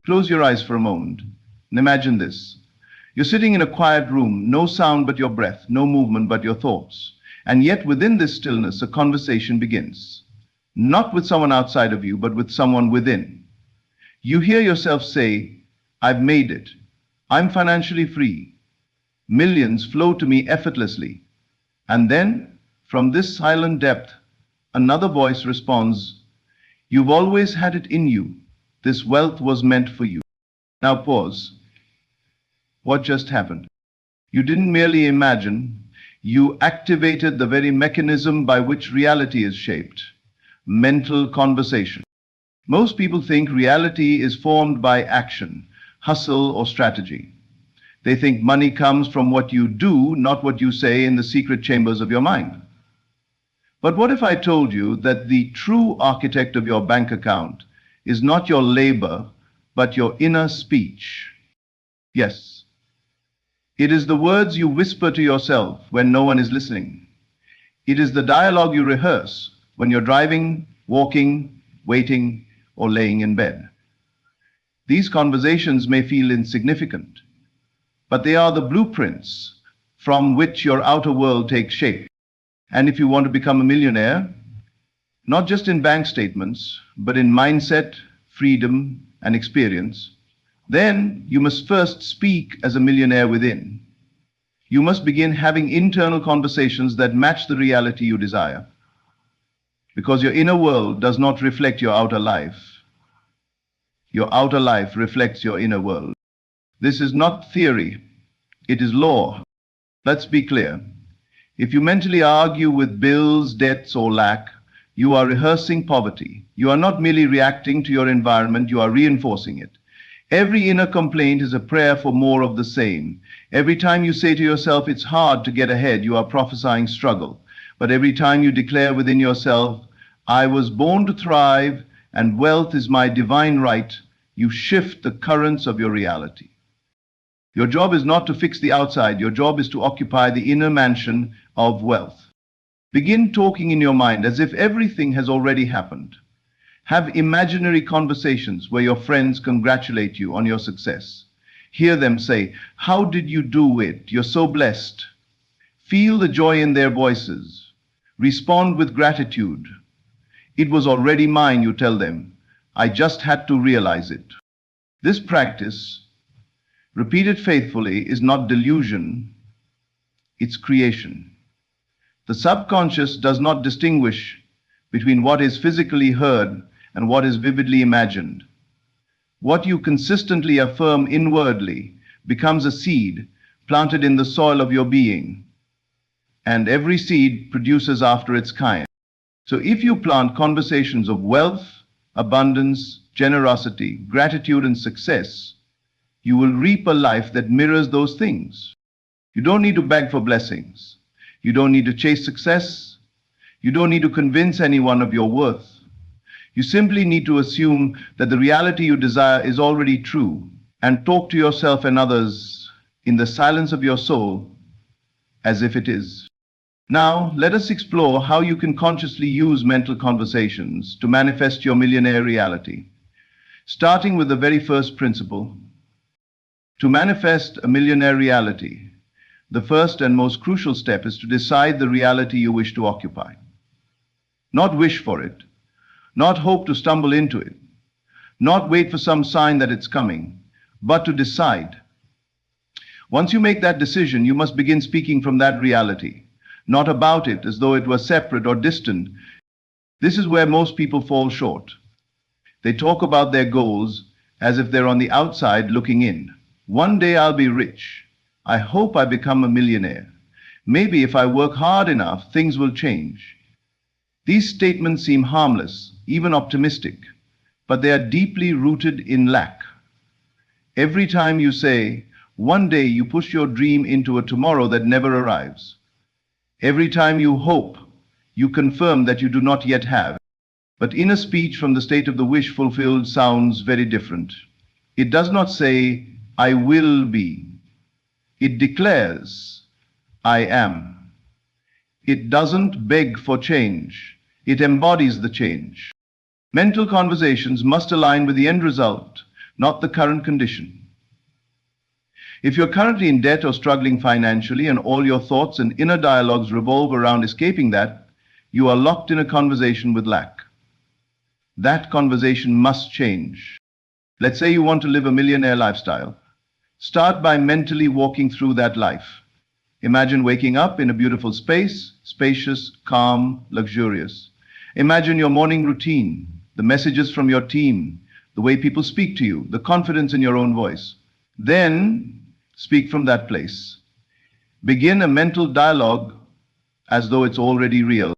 Close your eyes for a moment and imagine this. You're sitting in a quiet room, no sound but your breath, no movement but your thoughts. And yet within this stillness, a conversation begins. Not with someone outside of you, but with someone within. You hear yourself say, I've made it. I'm financially free. Millions flow to me effortlessly. And then, from this silent depth, another voice responds, you've always had it in you. This wealth was meant for you. Now pause. What just happened? You didn't merely imagine, you activated the very mechanism by which reality is shaped. Mental conversation. Most people think reality is formed by action, hustle, or strategy. They think money comes from what you do, not what you say in the secret chambers of your mind. But what if I told you that the true architect of your bank account is not your labor, but your inner speech? Yes. It is the words you whisper to yourself when no one is listening. It is the dialogue you rehearse when you're driving, walking, waiting, or laying in bed. These conversations may feel insignificant, but they are the blueprints from which your outer world takes shape. And if you want to become a millionaire, not just in bank statements, but in mindset, freedom, and experience, then you must first speak as a millionaire within. You must begin having internal conversations that match the reality you desire. Because your inner world does not reflect your outer life. Your outer life reflects your inner world. This is not theory, it is law. Let's be clear. If you mentally argue with bills, debts, or lack, you are rehearsing poverty. You are not merely reacting to your environment, you are reinforcing it. Every inner complaint is a prayer for more of the same. Every time you say to yourself, it's hard to get ahead, you are prophesying struggle. But every time you declare within yourself, I was born to thrive and wealth is my divine right, you shift the currents of your reality. Your job is not to fix the outside, your job is to occupy the inner mansion of wealth. Begin talking in your mind as if everything has already happened. Have imaginary conversations where your friends congratulate you on your success. Hear them say, how did you do it? You're so blessed. Feel the joy in their voices. Respond with gratitude. It was already mine, you tell them. I just had to realize it. This practice, repeated faithfully, is not delusion, it's creation. The subconscious does not distinguish between what is physically heard and what is vividly imagined. What you consistently affirm inwardly becomes a seed planted in the soil of your being, and every seed produces after its kind. So if you plant conversations of wealth, abundance, generosity, gratitude, and success, you will reap a life that mirrors those things. You don't need to beg for blessings. You don't need to chase success. You don't need to convince anyone of your worth. You simply need to assume that the reality you desire is already true and talk to yourself and others in the silence of your soul as if it is. Now, let us explore how you can consciously use mental conversations to manifest your millionaire reality. Starting with the very first principle. To manifest a millionaire reality, the first and most crucial step is to decide the reality you wish to occupy. Not wish for it, not hope to stumble into it, not wait for some sign that it's coming, but to decide. Once you make that decision, you must begin speaking from that reality, not about it as though it were separate or distant. This is where most people fall short. They talk about their goals as if they're on the outside looking in. One day I'll be rich. I hope I become a millionaire. Maybe if I work hard enough, things will change. These statements seem harmless, even optimistic, but they are deeply rooted in lack. Every time you say, one day, you push your dream into a tomorrow that never arrives. Every time you hope, you confirm that you do not yet have. But inner speech from the state of the wish fulfilled sounds very different. It does not say, I will be. It declares, I am. It doesn't beg for change. It embodies the change. Mental conversations must align with the end result, not the current condition. If you're currently in debt or struggling financially and all your thoughts and inner dialogues revolve around escaping that, you are locked in a conversation with lack. That conversation must change. Let's say you want to live a millionaire lifestyle. Start by mentally walking through that life. Imagine waking up in a beautiful space, spacious, calm, luxurious. Imagine your morning routine, the messages from your team, the way people speak to you, the confidence in your own voice. Then speak from that place. Begin a mental dialogue as though it's already real.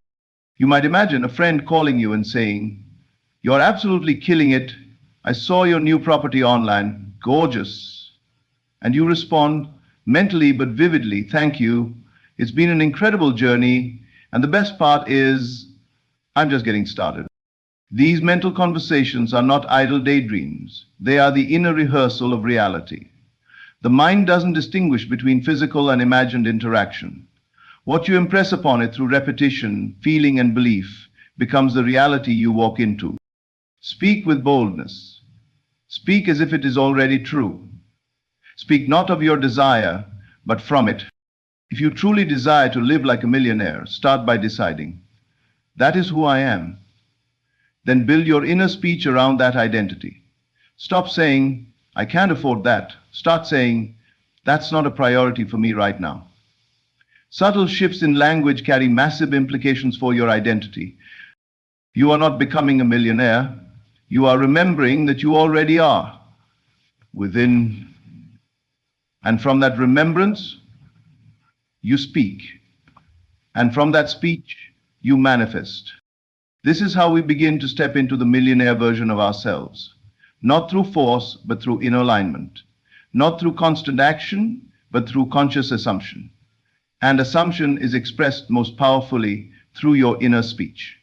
You might imagine a friend calling you and saying, "You're absolutely killing it. I saw your new property online. Gorgeous." And you respond mentally but vividly, "Thank you. It's been an incredible journey. And the best part is, I'm just getting started." These mental conversations are not idle daydreams. They are the inner rehearsal of reality. The mind doesn't distinguish between physical and imagined interaction. What you impress upon it through repetition, feeling, and belief becomes the reality you walk into. Speak with boldness. Speak as if it is already true. Speak not of your desire, but from it. If you truly desire to live like a millionaire, start by deciding, "That is who I am." Then build your inner speech around that identity. Stop saying, "I can't afford that." Start saying, "That's not a priority for me right now." Subtle shifts in language carry massive implications for your identity. You are not becoming a millionaire. You are remembering that you already are within. And from that remembrance, you speak. And from that speech, you manifest. This is how we begin to step into the millionaire version of ourselves. Not through force, but through inner alignment. Not through constant action, but through conscious assumption. And assumption is expressed most powerfully through your inner speech.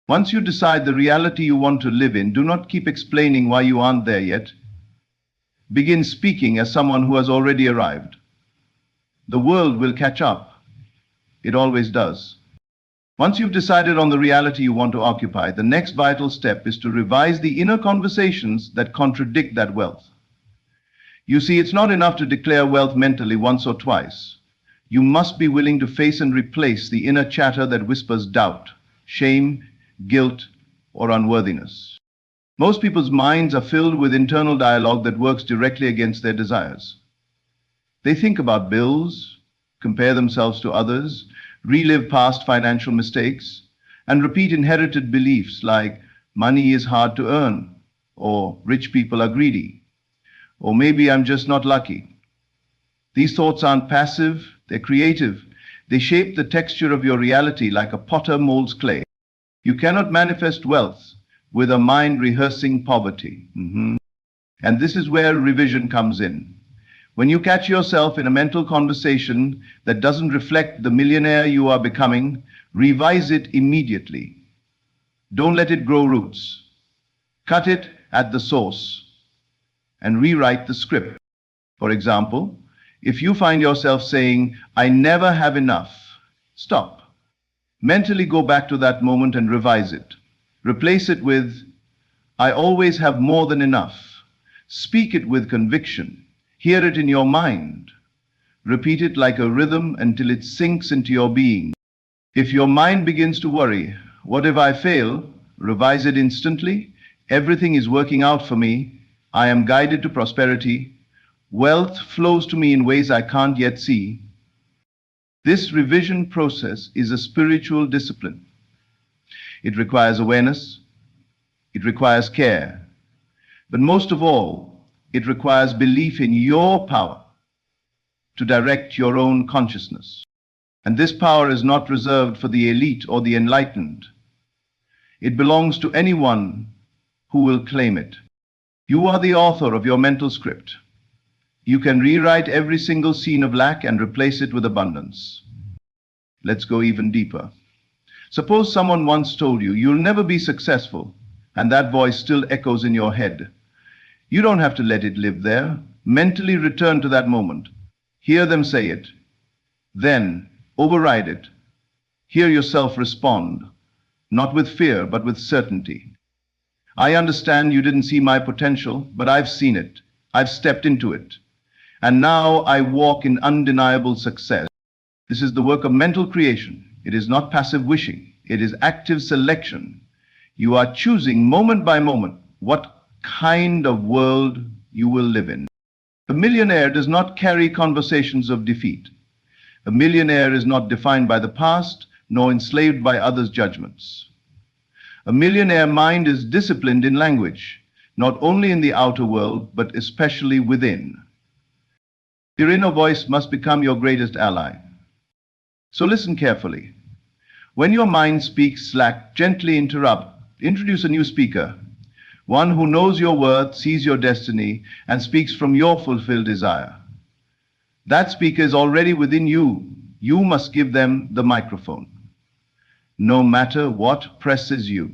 Once you decide the reality you want to live in, do not keep explaining why you aren't there yet. Begin speaking as someone who has already arrived. The world will catch up. It always does. Once you've decided on the reality you want to occupy, the next vital step is to revise the inner conversations that contradict that wealth. You see, it's not enough to declare wealth mentally once or twice. You must be willing to face and replace the inner chatter that whispers doubt, shame, guilt, or unworthiness. Most people's minds are filled with internal dialogue that works directly against their desires. They think about bills, compare themselves to others, relive past financial mistakes, and repeat inherited beliefs like money is hard to earn, or rich people are greedy, or maybe I'm just not lucky. These thoughts aren't passive, they're creative. They shape the texture of your reality like a potter molds clay. You cannot manifest wealth with a mind rehearsing poverty. And this is where revision comes in. When you catch yourself in a mental conversation that doesn't reflect the millionaire you are becoming, revise it immediately. Don't let it grow roots. Cut it at the source and rewrite the script. For example, if you find yourself saying, "I never have enough," stop. Mentally go back to that moment and revise it. Replace it with, "I always have more than enough." Speak it with conviction. Hear it in your mind. Repeat it like a rhythm until it sinks into your being. If your mind begins to worry, "What if I fail?" revise it instantly. "Everything is working out for me. I am guided to prosperity. Wealth flows to me in ways I can't yet see." This revision process is a spiritual discipline. It requires awareness. It requires care. But most of all, it requires belief in your power to direct your own consciousness. And this power is not reserved for the elite or the enlightened. It belongs to anyone who will claim it. You are the author of your mental script. You can rewrite every single scene of lack and replace it with abundance. Let's go even deeper. Suppose someone once told you, "You'll never be successful," and that voice still echoes in your head. You don't have to let it live there. Mentally return to that moment. Hear them say it. Then override it. Hear yourself respond, not with fear, but with certainty. I understand you didn't see my potential, but I've seen it. I've stepped into it. And now I walk in undeniable success. This is the work of mental creation. It is not passive wishing. It is active selection. You are choosing moment by moment what kind of world you will live in. A millionaire does not carry conversations of defeat. A millionaire is not defined by the past, nor enslaved by others' judgments. A millionaire mind is disciplined in language, not only in the outer world, but especially within. Your inner voice must become your greatest ally. So listen carefully. When your mind speaks slack, gently interrupt. Introduce a new speaker, one who knows your worth, sees your destiny, and speaks from your fulfilled desire. That speaker is already within you. You must give them the microphone. No matter what presses you.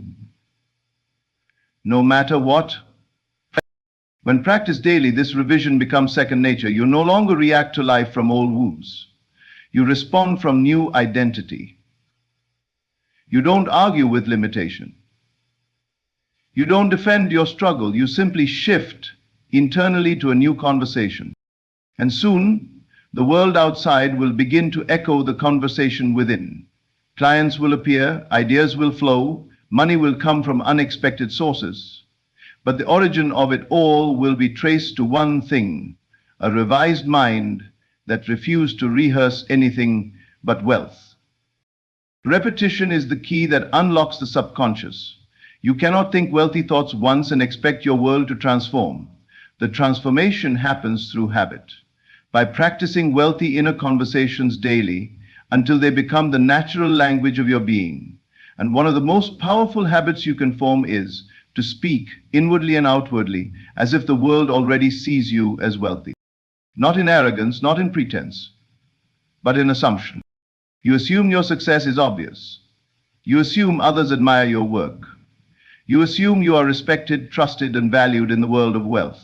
No matter what. When practiced daily, this revision becomes second nature. You no longer react to life from old wounds. You respond from new identity. You don't argue with limitation. You don't defend your struggle. You simply shift internally to a new conversation. And soon, the world outside will begin to echo the conversation within. Clients will appear, ideas will flow, money will come from unexpected sources. But the origin of it all will be traced to one thing, a revised mind that refused to rehearse anything but wealth. Repetition is the key that unlocks the subconscious. You cannot think wealthy thoughts once and expect your world to transform. The transformation happens through habit. By practicing wealthy inner conversations daily until they become the natural language of your being. And one of the most powerful habits you can form is to speak inwardly and outwardly as if the world already sees you as wealthy. Not in arrogance, not in pretense, but in assumption. You assume your success is obvious. You assume others admire your work. You assume you are respected, trusted, and valued in the world of wealth.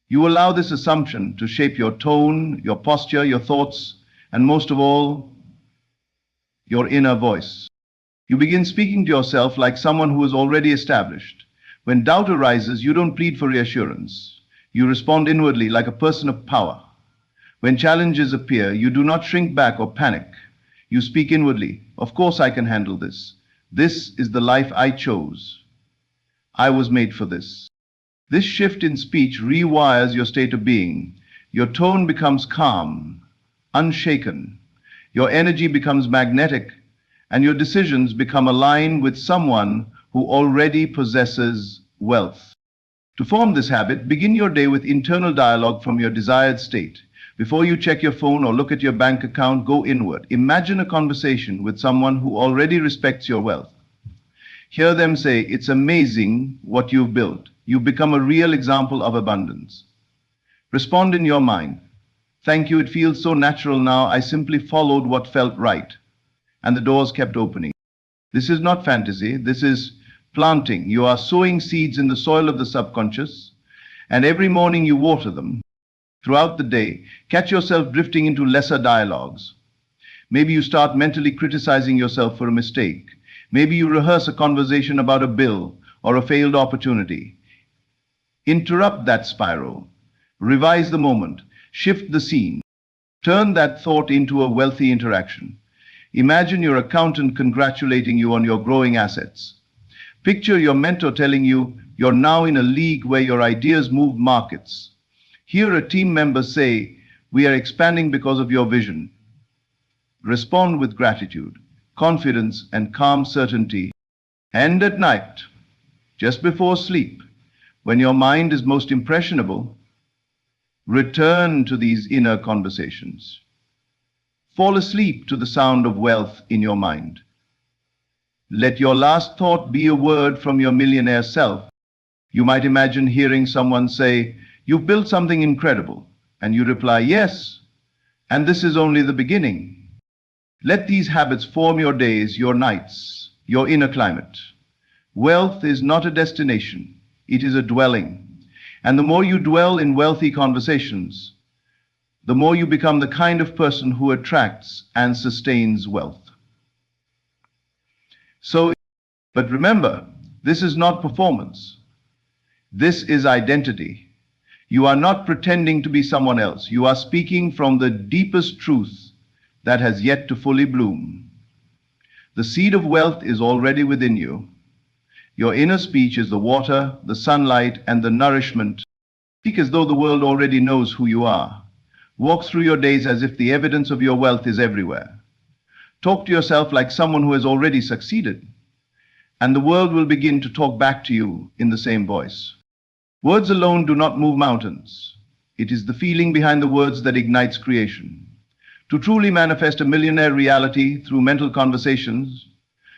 You allow this assumption to shape your tone, your posture, your thoughts, and most of all, your inner voice. You begin speaking to yourself like someone who is already established. When doubt arises, you don't plead for reassurance. You respond inwardly like a person of power. When challenges appear, you do not shrink back or panic. You speak inwardly. Of course I can handle this. This is the life I chose. I was made for this. This shift in speech rewires your state of being. Your tone becomes calm, unshaken. Your energy becomes magnetic, and your decisions become aligned with someone who already possesses wealth. To form this habit, begin your day with internal dialogue from your desired state. Before you check your phone or look at your bank account, go inward. Imagine a conversation with someone who already respects your wealth. Hear them say, "It's amazing what you've built. You've become a real example of abundance." Respond in your mind. "Thank you, it feels so natural now. I simply followed what felt right." And the doors kept opening. This is not fantasy. This is planting. You are sowing seeds in the soil of the subconscious, and every morning you water them. Throughout the day, catch yourself drifting into lesser dialogues. Maybe you start mentally criticizing yourself for a mistake. Maybe you rehearse a conversation about a bill or a failed opportunity. Interrupt that spiral. Revise the moment. Shift the scene. Turn that thought into a wealthy interaction. Imagine your accountant congratulating you on your growing assets. Picture your mentor telling you you're now in a league where your ideas move markets. Hear a team member say, "We are expanding because of your vision." Respond with gratitude, confidence, and calm certainty. And at night, just before sleep, when your mind is most impressionable, return to these inner conversations. Fall asleep to the sound of wealth in your mind. Let your last thought be a word from your millionaire self. You might imagine hearing someone say, "You've built something incredible," and you reply, "Yes, and this is only the beginning." Let these habits form your days, your nights, your inner climate. Wealth is not a destination, it is a dwelling. And the more you dwell in wealthy conversations, the more you become the kind of person who attracts and sustains wealth. But remember, This is not performance. This is identity. You are not pretending to be someone else. You are speaking from the deepest truth that has yet to fully bloom. The seed of wealth is already within you. Your inner speech is the water, the sunlight, and the nourishment. Speak as though the world already knows who you are. Walk through your days as if the evidence of your wealth is everywhere. Talk to yourself like someone who has already succeeded, and the world will begin to talk back to you in the same voice. Words alone do not move mountains. It is the feeling behind the words that ignites creation. To truly manifest a millionaire reality through mental conversations,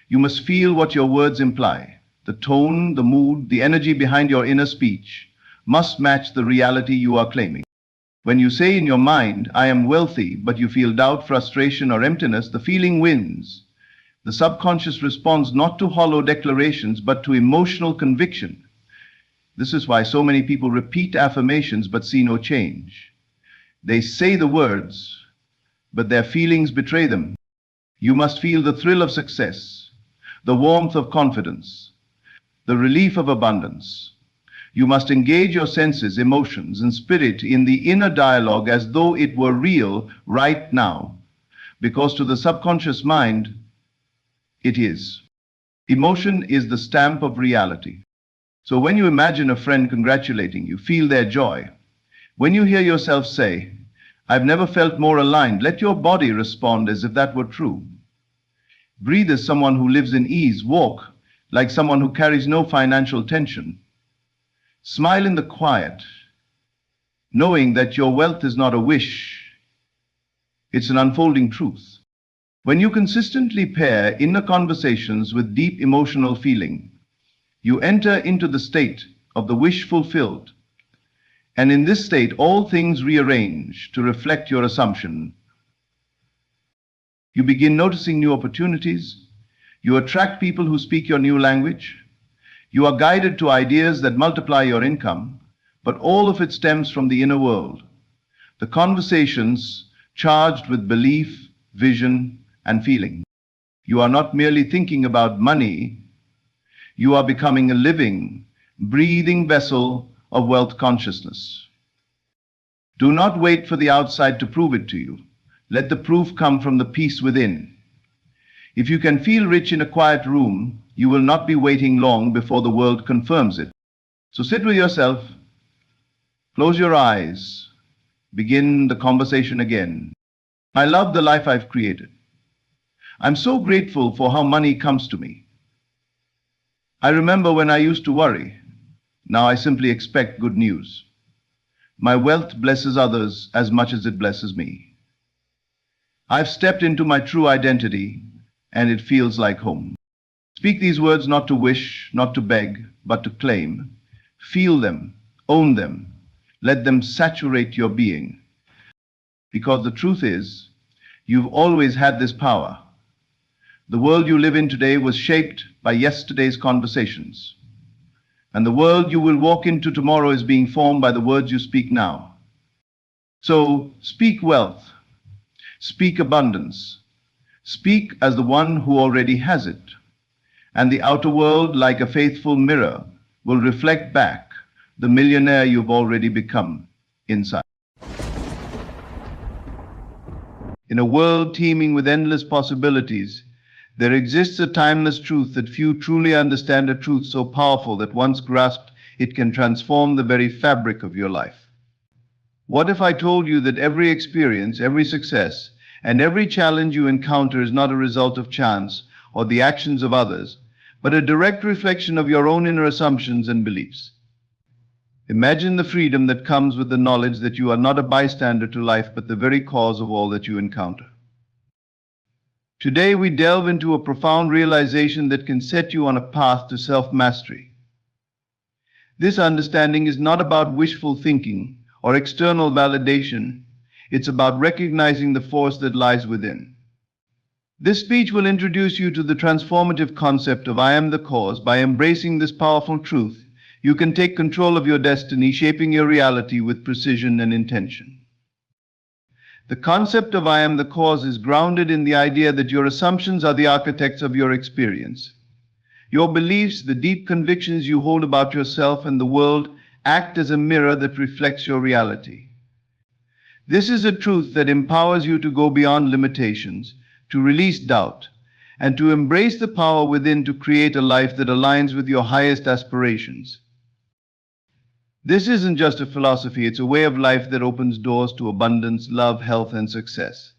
you must feel what your words imply. The tone, the mood, the energy behind your inner speech must match the reality you are claiming. When you say in your mind, "I am wealthy," but you feel doubt, frustration, or emptiness, the feeling wins. The subconscious responds not to hollow declarations, but to emotional conviction. This is why so many people repeat affirmations but see no change. They say the words, but their feelings betray them. You must feel the thrill of success, the warmth of confidence, the relief of abundance. You must engage your senses, emotions, and spirit in the inner dialogue as though it were real right now, because to the subconscious mind, it is. Emotion is the stamp of reality. So when you imagine a friend congratulating you, feel their joy. When you hear yourself say, "I've never felt more aligned," let your body respond as if that were true. Breathe as someone who lives in ease. Walk like someone who carries no financial tension. Smile in the quiet, knowing that your wealth is not a wish, it's an unfolding truth. When you consistently pair inner conversations with deep emotional feeling, you enter into the state of the wish fulfilled. And in this state, all things rearrange to reflect your assumption. You begin noticing new opportunities. You attract people who speak your new language. You are guided to ideas that multiply your income, but all of it stems from the inner world. The conversations charged with belief, vision, and feeling. You are not merely thinking about money. You are becoming a living, breathing vessel of wealth consciousness. Do not wait for the outside to prove it to you. Let the proof come from the peace within. If you can feel rich in a quiet room, you will not be waiting long before the world confirms it. So sit with yourself, close your eyes, begin the conversation again. I love the life I've created. I'm so grateful for how money comes to me. I remember when I used to worry. Now I simply expect good news. My wealth blesses others as much as it blesses me. I've stepped into my true identity, and it feels like home. Speak these words not to wish, not to beg, but to claim. Feel them, own them, let them saturate your being. Because the truth is, you've always had this power. The world you live in today was shaped by yesterday's conversations. And the world you will walk into tomorrow is being formed by the words you speak now. So speak wealth, speak abundance, speak as the one who already has it. And the outer world, like a faithful mirror, will reflect back the millionaire you've already become inside. In a world teeming with endless possibilities, there exists a timeless truth that few truly understand, a truth so powerful that once grasped, it can transform the very fabric of your life. What if I told you that every experience, every success, and every challenge you encounter is not a result of chance or the actions of others, but a direct reflection of your own inner assumptions and beliefs? Imagine the freedom that comes with the knowledge that you are not a bystander to life, but the very cause of all that you encounter. Today we delve into a profound realization that can set you on a path to self-mastery. This understanding is not about wishful thinking or external validation. It's about recognizing the force that lies within. This speech will introduce you to the transformative concept of "I am the cause." By embracing this powerful truth, you can take control of your destiny, shaping your reality with precision and intention. The concept of "I am the cause" is grounded in the idea that your assumptions are the architects of your experience. Your beliefs, the deep convictions you hold about yourself and the world, act as a mirror that reflects your reality. This is a truth that empowers you to go beyond limitations, to release doubt, and to embrace the power within to create a life that aligns with your highest aspirations. This isn't just a philosophy, it's a way of life that opens doors to abundance, love, health, and success.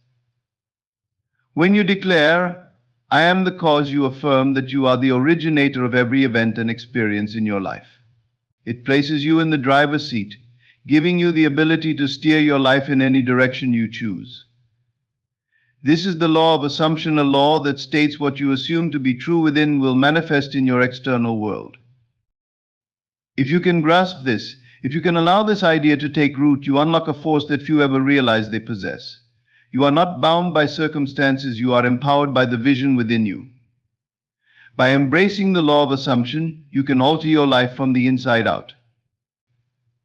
When you declare, I am the cause, you affirm that you are the originator of every event and experience in your life. It places you in the driver's seat, giving you the ability to steer your life in any direction you choose. This is the law of assumption, a law that states what you assume to be true within will manifest in your external world. If you can grasp this, if you can allow this idea to take root, you unlock a force that few ever realize they possess. You are not bound by circumstances, you are empowered by the vision within you. By embracing the law of assumption, you can alter your life from the inside out.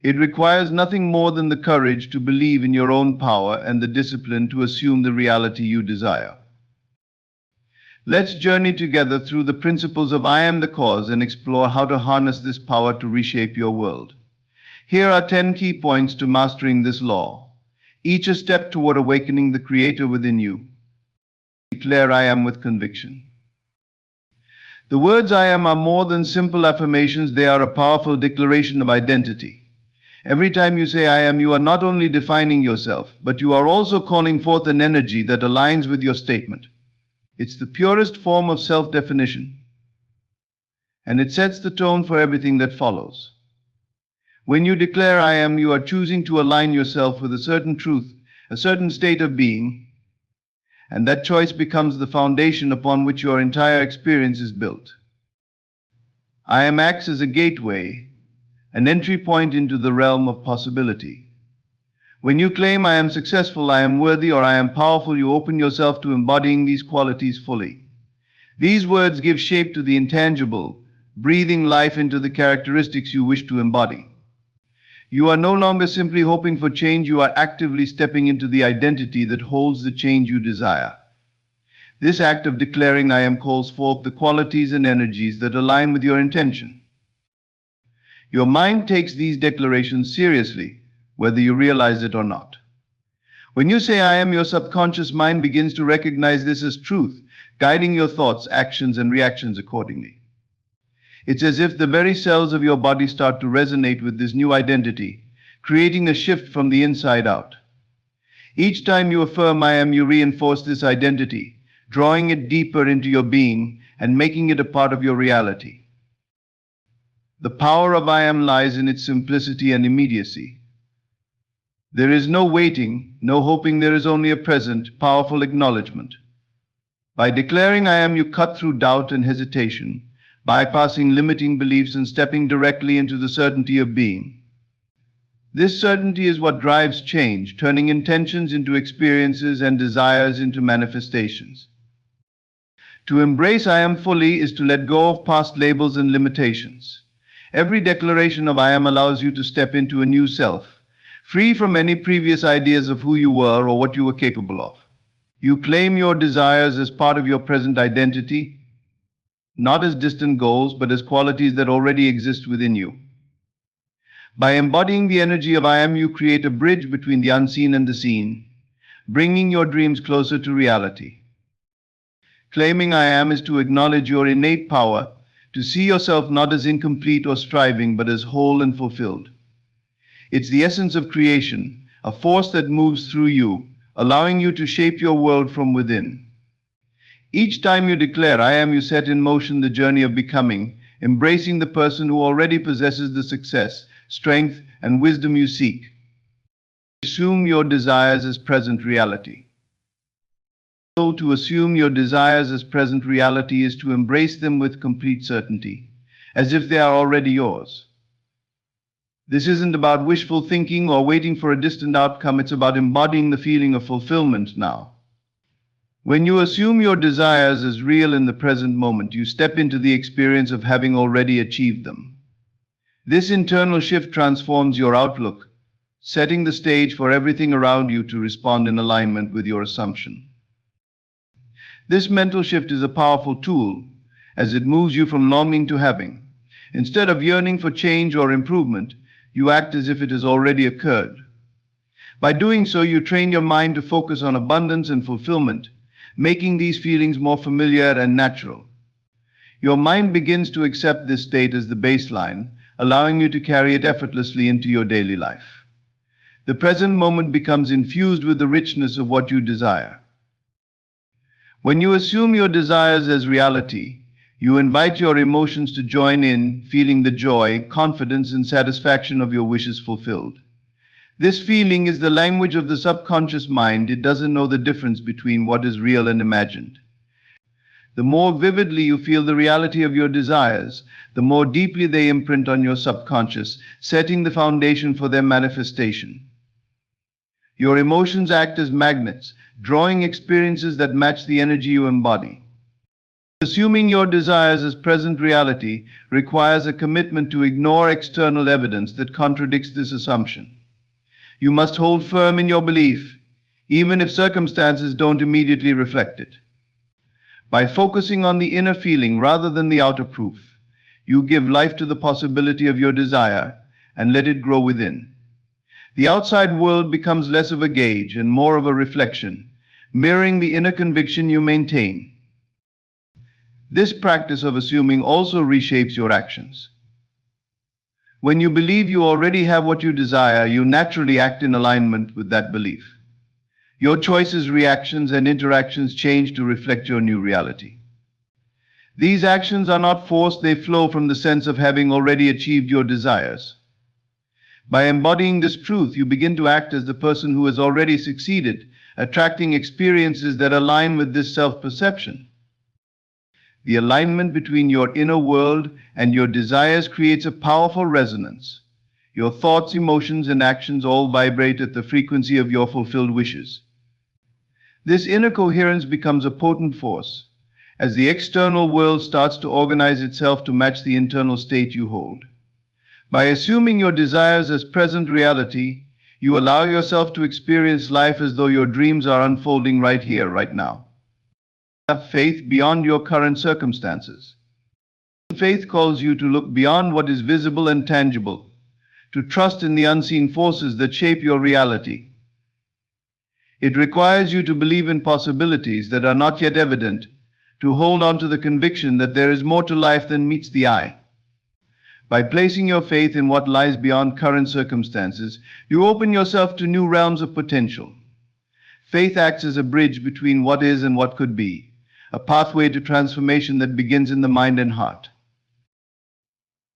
It requires nothing more than the courage to believe in your own power and the discipline to assume the reality you desire. Let's journey together through the principles of I am the cause and explore how to harness this power to reshape your world. Here are 10 key points to mastering this law, each a step toward awakening the creator within you. Declare I am with conviction. The words I am are more than simple affirmations, they are a powerful declaration of identity. Every time you say I am, you are not only defining yourself, but you are also calling forth an energy that aligns with your statement. It's the purest form of self-definition, and it sets the tone for everything that follows. When you declare I am, you are choosing to align yourself with a certain truth, a certain state of being, and that choice becomes the foundation upon which your entire experience is built. I am acts as a gateway, an entry point into the realm of possibility. When you claim I am successful, I am worthy, or I am powerful, you open yourself to embodying these qualities fully. These words give shape to the intangible, breathing life into the characteristics you wish to embody. You are no longer simply hoping for change, you are actively stepping into the identity that holds the change you desire. This act of declaring I am calls forth the qualities and energies that align with your intention. Your mind takes these declarations seriously, whether you realize it or not. When you say I am, your subconscious mind begins to recognize this as truth, guiding your thoughts, actions, and reactions accordingly. It's as if the very cells of your body start to resonate with this new identity, creating a shift from the inside out. Each time you affirm I am, you reinforce this identity, drawing it deeper into your being and making it a part of your reality. The power of I am lies in its simplicity and immediacy. There is no waiting, no hoping, there is only a present, powerful acknowledgement. By declaring I am, you cut through doubt and hesitation, bypassing limiting beliefs and stepping directly into the certainty of being. This certainty is what drives change, turning intentions into experiences and desires into manifestations. To embrace I am fully is to let go of past labels and limitations. Every declaration of I am allows you to step into a new self, free from any previous ideas of who you were or what you were capable of. You claim your desires as part of your present identity, not as distant goals, but as qualities that already exist within you. By embodying the energy of I am, you create a bridge between the unseen and the seen, bringing your dreams closer to reality. Claiming I am is to acknowledge your innate power, to see yourself not as incomplete or striving, but as whole and fulfilled. It's the essence of creation, a force that moves through you, allowing you to shape your world from within. Each time you declare I am, you set in motion the journey of becoming, embracing the person who already possesses the success, strength, and wisdom you seek. Assume your desires as present reality. So to assume your desires as present reality is to embrace them with complete certainty, as if they are already yours. This isn't about wishful thinking or waiting for a distant outcome, it's about embodying the feeling of fulfillment now. When you assume your desires as real in the present moment, you step into the experience of having already achieved them. This internal shift transforms your outlook, setting the stage for everything around you to respond in alignment with your assumption. This mental shift is a powerful tool, as it moves you from longing to having. Instead of yearning for change or improvement, you act as if it has already occurred. By doing so, you train your mind to focus on abundance and fulfillment, making these feelings more familiar and natural. Your mind begins to accept this state as the baseline, allowing you to carry it effortlessly into your daily life. The present moment becomes infused with the richness of what you desire. When you assume your desires as reality, you invite your emotions to join in, feeling the joy, confidence, and satisfaction of your wishes fulfilled. This feeling is the language of the subconscious mind. It doesn't know the difference between what is real and imagined. The more vividly you feel the reality of your desires, the more deeply they imprint on your subconscious, setting the foundation for their manifestation. Your emotions act as magnets, drawing experiences that match the energy you embody. Assuming your desires as present reality requires a commitment to ignore external evidence that contradicts this assumption. You must hold firm in your belief, even if circumstances don't immediately reflect it. By focusing on the inner feeling rather than the outer proof, you give life to the possibility of your desire and let it grow within. The outside world becomes less of a gauge and more of a reflection, mirroring the inner conviction you maintain. This practice of assuming also reshapes your actions. When you believe you already have what you desire, you naturally act in alignment with that belief. Your choices, reactions, and interactions change to reflect your new reality. These actions are not forced, they flow from the sense of having already achieved your desires. By embodying this truth, you begin to act as the person who has already succeeded, attracting experiences that align with this self-perception. The alignment between your inner world and your desires creates a powerful resonance. Your thoughts, emotions, and actions all vibrate at the frequency of your fulfilled wishes. This inner coherence becomes a potent force as the external world starts to organize itself to match the internal state you hold. By assuming your desires as present reality, you allow yourself to experience life as though your dreams are unfolding right here, right now. Have faith beyond your current circumstances. Faith calls you to look beyond what is visible and tangible, to trust in the unseen forces that shape your reality. It requires you to believe in possibilities that are not yet evident, to hold on to the conviction that there is more to life than meets the eye. By placing your faith in what lies beyond current circumstances, you open yourself to new realms of potential. Faith acts as a bridge between what is and what could be, a pathway to transformation that begins in the mind and heart.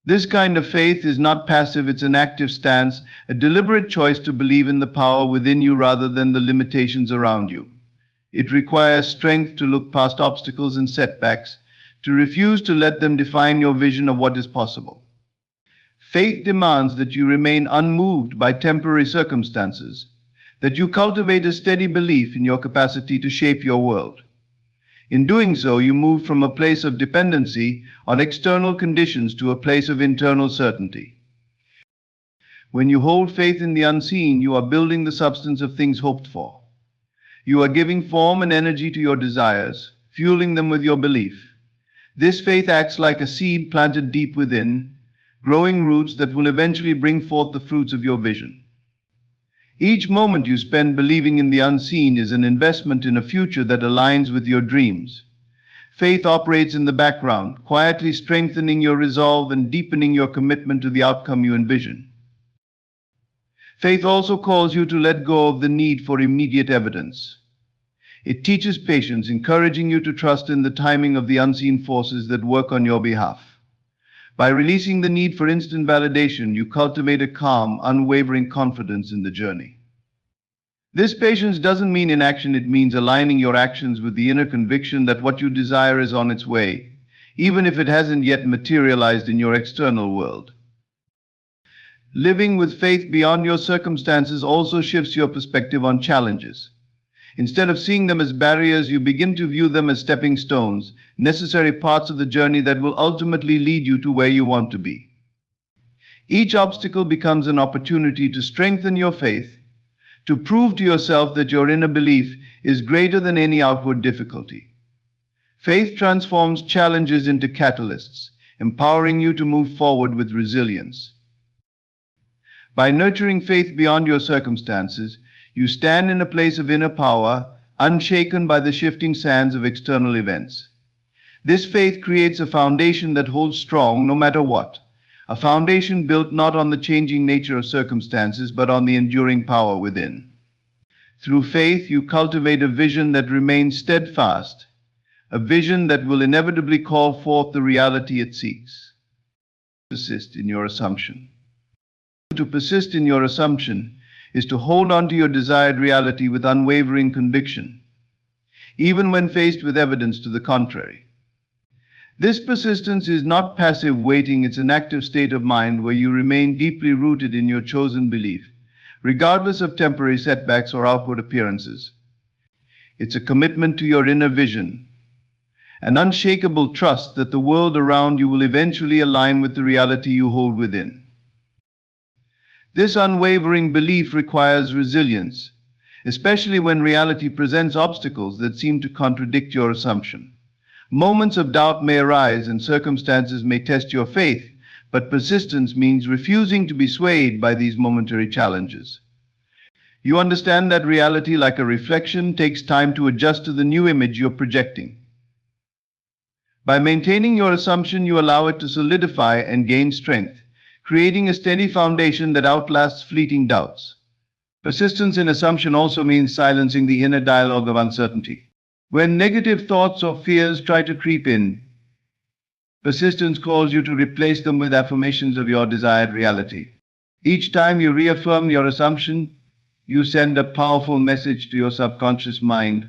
This kind of faith is not passive, it's an active stance, a deliberate choice to believe in the power within you rather than the limitations around you. It requires strength to look past obstacles and setbacks, to refuse to let them define your vision of what is possible. Faith demands that you remain unmoved by temporary circumstances, that you cultivate a steady belief in your capacity to shape your world. In doing so, you move from a place of dependency on external conditions to a place of internal certainty. When you hold faith in the unseen, you are building the substance of things hoped for. You are giving form and energy to your desires, fueling them with your belief. This faith acts like a seed planted deep within, growing roots that will eventually bring forth the fruits of your vision. Each moment you spend believing in the unseen is an investment in a future that aligns with your dreams. Faith operates in the background, quietly strengthening your resolve and deepening your commitment to the outcome you envision. Faith also calls you to let go of the need for immediate evidence. It teaches patience, encouraging you to trust in the timing of the unseen forces that work on your behalf. By releasing the need for instant validation, you cultivate a calm, unwavering confidence in the journey. This patience doesn't mean inaction, it means aligning your actions with the inner conviction that what you desire is on its way, even if it hasn't yet materialized in your external world. Living with faith beyond your circumstances also shifts your perspective on challenges. Instead of seeing them as barriers, you begin to view them as stepping stones, necessary parts of the journey that will ultimately lead you to where you want to be. Each obstacle becomes an opportunity to strengthen your faith, to prove to yourself that your inner belief is greater than any outward difficulty. Faith transforms challenges into catalysts, empowering you to move forward with resilience. By nurturing faith beyond your circumstances, you stand in a place of inner power, unshaken by the shifting sands of external events. This faith creates a foundation that holds strong no matter what, a foundation built not on the changing nature of circumstances, but on the enduring power within. Through faith, you cultivate a vision that remains steadfast, a vision that will inevitably call forth the reality it seeks. Persist in your assumption. To persist in your assumption is to hold on to your desired reality with unwavering conviction, even when faced with evidence to the contrary. This persistence is not passive waiting, it's an active state of mind where you remain deeply rooted in your chosen belief, regardless of temporary setbacks or outward appearances. It's a commitment to your inner vision, an unshakable trust that the world around you will eventually align with the reality you hold within. This unwavering belief requires resilience, especially when reality presents obstacles that seem to contradict your assumption. Moments of doubt may arise and circumstances may test your faith, but persistence means refusing to be swayed by these momentary challenges. You understand that reality, like a reflection, takes time to adjust to the new image you're projecting. By maintaining your assumption, you allow it to solidify and gain strength, creating a steady foundation that outlasts fleeting doubts. Persistence in assumption also means silencing the inner dialogue of uncertainty. When negative thoughts or fears try to creep in, persistence calls you to replace them with affirmations of your desired reality. Each time you reaffirm your assumption, you send a powerful message to your subconscious mind,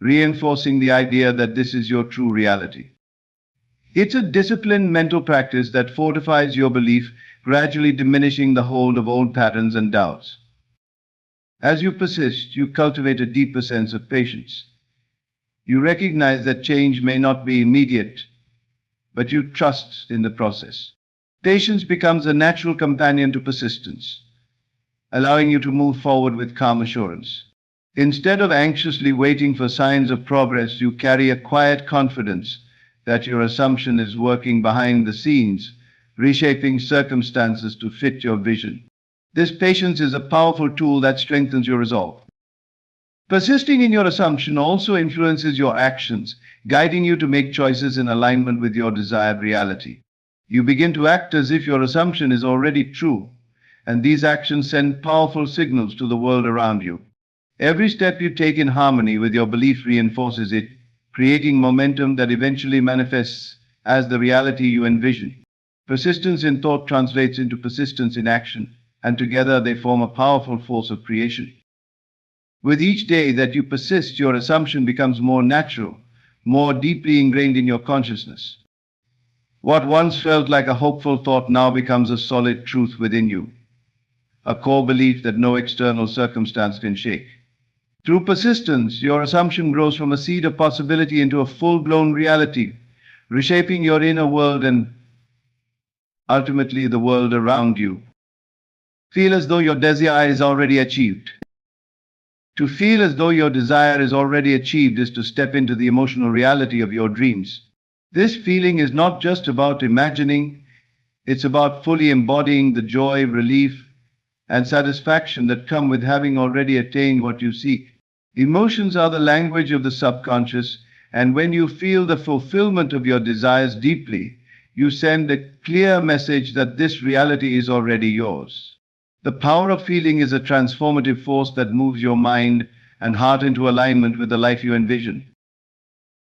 reinforcing the idea that this is your true reality. It's a disciplined mental practice that fortifies your belief, gradually diminishing the hold of old patterns and doubts. As you persist, you cultivate a deeper sense of patience. You recognize that change may not be immediate, but you trust in the process. Patience becomes a natural companion to persistence, allowing you to move forward with calm assurance. Instead of anxiously waiting for signs of progress, you carry a quiet confidence that your assumption is working behind the scenes, reshaping circumstances to fit your vision. This patience is a powerful tool that strengthens your resolve. Persisting in your assumption also influences your actions, guiding you to make choices in alignment with your desired reality. You begin to act as if your assumption is already true, and these actions send powerful signals to the world around you. Every step you take in harmony with your belief reinforces it, creating momentum that eventually manifests as the reality you envision. Persistence in thought translates into persistence in action, and together they form a powerful force of creation. With each day that you persist, your assumption becomes more natural, more deeply ingrained in your consciousness. What once felt like a hopeful thought now becomes a solid truth within you, a core belief that no external circumstance can shake. Through persistence, your assumption grows from a seed of possibility into a full-blown reality, reshaping your inner world and ultimately the world around you. Feel as though your desire is already achieved. To feel as though your desire is already achieved is to step into the emotional reality of your dreams. This feeling is not just about imagining, it's about fully embodying the joy, relief, and satisfaction that come with having already attained what you seek. Emotions are the language of the subconscious, and when you feel the fulfillment of your desires deeply, you send a clear message that this reality is already yours. The power of feeling is a transformative force that moves your mind and heart into alignment with the life you envision.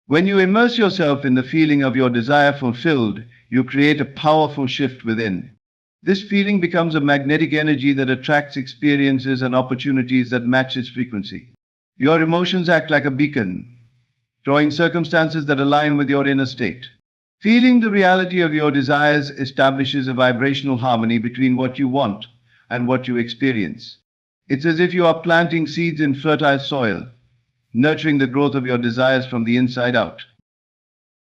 When you immerse yourself in the feeling of your desire fulfilled, you create a powerful shift within. This feeling becomes a magnetic energy that attracts experiences and opportunities that match its frequency. Your emotions act like a beacon, drawing circumstances that align with your inner state. Feeling the reality of your desires establishes a vibrational harmony between what you want and what you experience. It's as if you are planting seeds in fertile soil, nurturing the growth of your desires from the inside out.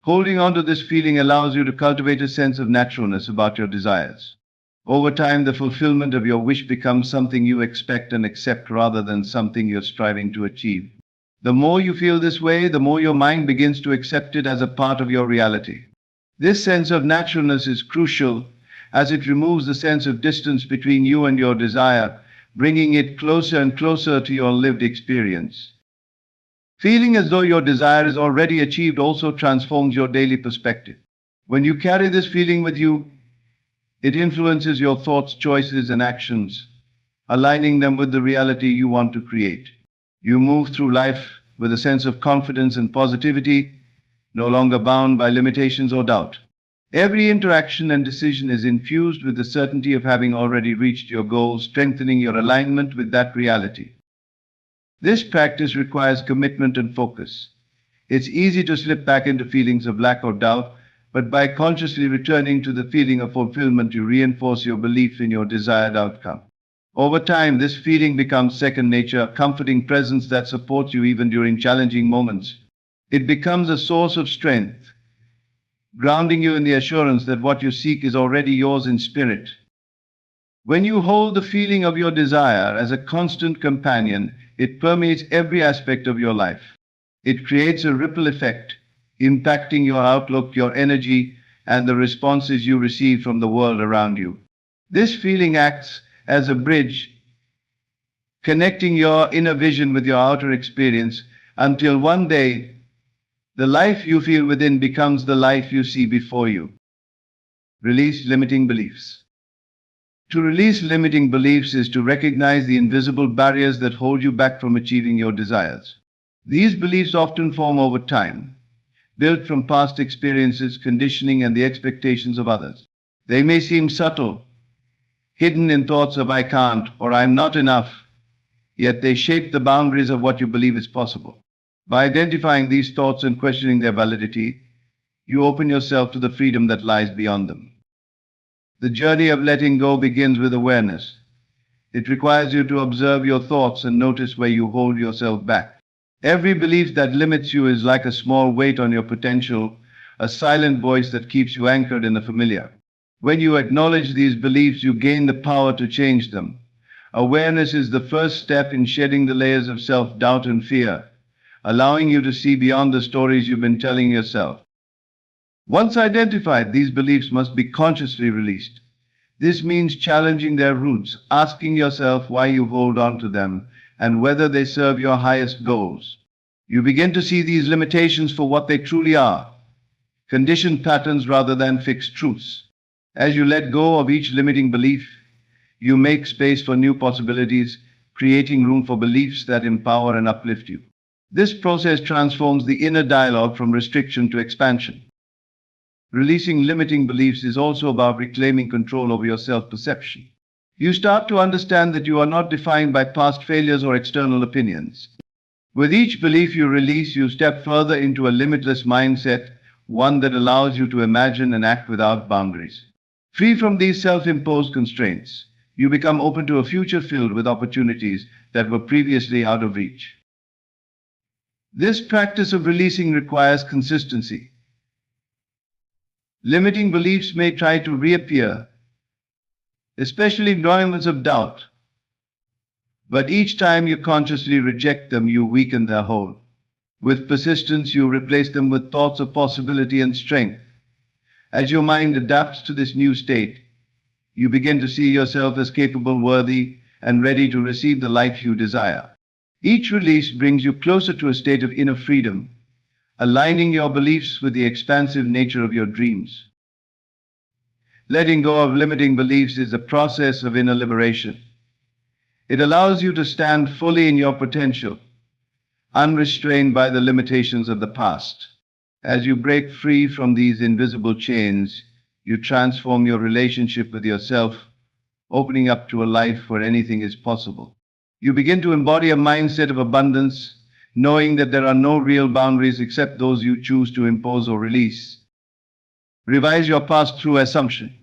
Holding on to this feeling allows you to cultivate a sense of naturalness about your desires. Over time, the fulfillment of your wish becomes something you expect and accept rather than something you're striving to achieve. The more you feel this way, the more your mind begins to accept it as a part of your reality. This sense of naturalness is crucial as it removes the sense of distance between you and your desire, bringing it closer and closer to your lived experience. Feeling as though your desire is already achieved also transforms your daily perspective. When you carry this feeling with you, it influences your thoughts, choices, and actions, aligning them with the reality you want to create. You move through life with a sense of confidence and positivity, no longer bound by limitations or doubt. Every interaction and decision is infused with the certainty of having already reached your goals, strengthening your alignment with that reality. This practice requires commitment and focus. It's easy to slip back into feelings of lack or doubt, but by consciously returning to the feeling of fulfillment, you reinforce your belief in your desired outcome. Over time, this feeling becomes second nature, a comforting presence that supports you even during challenging moments. It becomes a source of strength, grounding you in the assurance that what you seek is already yours in spirit. When you hold the feeling of your desire as a constant companion, it permeates every aspect of your life. It creates a ripple effect, impacting your outlook, your energy, and the responses you receive from the world around you. This feeling acts as a bridge, connecting your inner vision with your outer experience until one day the life you feel within becomes the life you see before you. Release limiting beliefs. To release limiting beliefs is to recognize the invisible barriers that hold you back from achieving your desires. These beliefs often form over time, built from past experiences, conditioning, and the expectations of others. They may seem subtle, hidden in thoughts of I can't or I'm not enough, yet they shape the boundaries of what you believe is possible. By identifying these thoughts and questioning their validity, you open yourself to the freedom that lies beyond them. The journey of letting go begins with awareness. It requires you to observe your thoughts and notice where you hold yourself back. Every belief that limits you is like a small weight on your potential, a silent voice that keeps you anchored in the familiar. When you acknowledge these beliefs, you gain the power to change them. Awareness is the first step in shedding the layers of self-doubt and fear, allowing you to see beyond the stories you've been telling yourself. Once identified, these beliefs must be consciously released. This means challenging their roots, asking yourself why you hold on to them, and whether they serve your highest goals. You begin to see these limitations for what they truly are, conditioned patterns rather than fixed truths. As you let go of each limiting belief, you make space for new possibilities, creating room for beliefs that empower and uplift you. This process transforms the inner dialogue from restriction to expansion. Releasing limiting beliefs is also about reclaiming control over your self-perception. You start to understand that you are not defined by past failures or external opinions. With each belief you release, you step further into a limitless mindset, one that allows you to imagine and act without boundaries. Free from these self-imposed constraints, you become open to a future filled with opportunities that were previously out of reach. This practice of releasing requires consistency. Limiting beliefs may try to reappear, especially in moments of doubt. But each time you consciously reject them, you weaken their hold. With persistence, you replace them with thoughts of possibility and strength. As your mind adapts to this new state, you begin to see yourself as capable, worthy, and ready to receive the life you desire. Each release brings you closer to a state of inner freedom, aligning your beliefs with the expansive nature of your dreams. Letting go of limiting beliefs is a process of inner liberation. It allows you to stand fully in your potential, unrestrained by the limitations of the past. As you break free from these invisible chains, you transform your relationship with yourself, opening up to a life where anything is possible. You begin to embody a mindset of abundance, knowing that there are no real boundaries except those you choose to impose or release. Revise your past through assumption.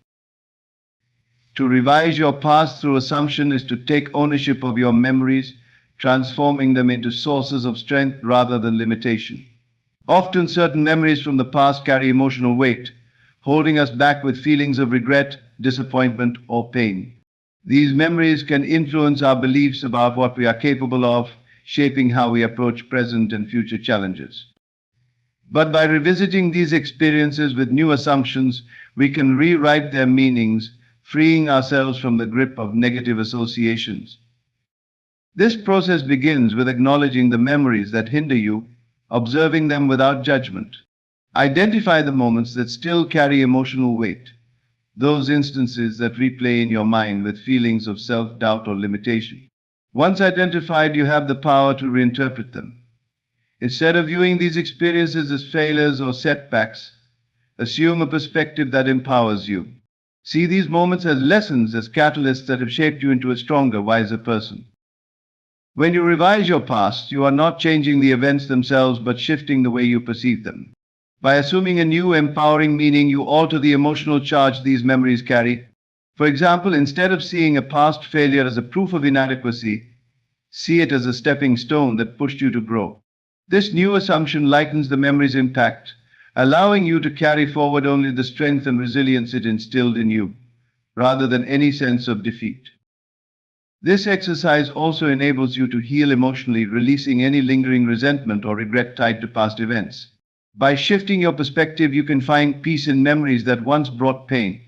To revise your past through assumption is to take ownership of your memories, transforming them into sources of strength rather than limitation. Often certain memories from the past carry emotional weight, holding us back with feelings of regret, disappointment, or pain. These memories can influence our beliefs about what we are capable of, shaping how we approach present and future challenges. But by revisiting these experiences with new assumptions, we can rewrite their meanings, freeing ourselves from the grip of negative associations. This process begins with acknowledging the memories that hinder you, observing them without judgment. Identify the moments that still carry emotional weight, those instances that replay in your mind with feelings of self-doubt or limitation. Once identified, you have the power to reinterpret them. Instead of viewing these experiences as failures or setbacks, assume a perspective that empowers you. See these moments as lessons, as catalysts that have shaped you into a stronger, wiser person. When you revise your past, you are not changing the events themselves, but shifting the way you perceive them. By assuming a new, empowering meaning, you alter the emotional charge these memories carry. For example, instead of seeing a past failure as a proof of inadequacy, see it as a stepping stone that pushed you to grow. This new assumption lightens the memory's impact, allowing you to carry forward only the strength and resilience it instilled in you, rather than any sense of defeat. This exercise also enables you to heal emotionally, releasing any lingering resentment or regret tied to past events. By shifting your perspective, you can find peace in memories that once brought pain.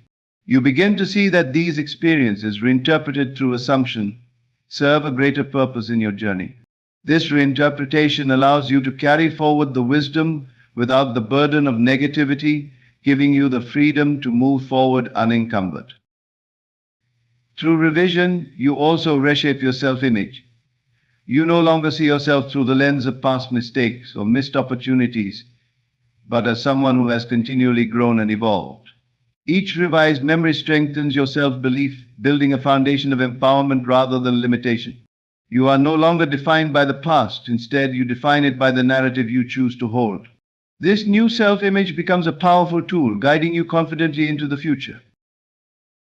You begin to see that these experiences, reinterpreted through assumption, serve a greater purpose in your journey. This reinterpretation allows you to carry forward the wisdom without the burden of negativity, giving you the freedom to move forward unencumbered. Through revision, you also reshape your self-image. You no longer see yourself through the lens of past mistakes or missed opportunities, but as someone who has continually grown and evolved. Each revised memory strengthens your self-belief, building a foundation of empowerment rather than limitation. You are no longer defined by the past. Instead, you define it by the narrative you choose to hold. This new self-image becomes a powerful tool, guiding you confidently into the future.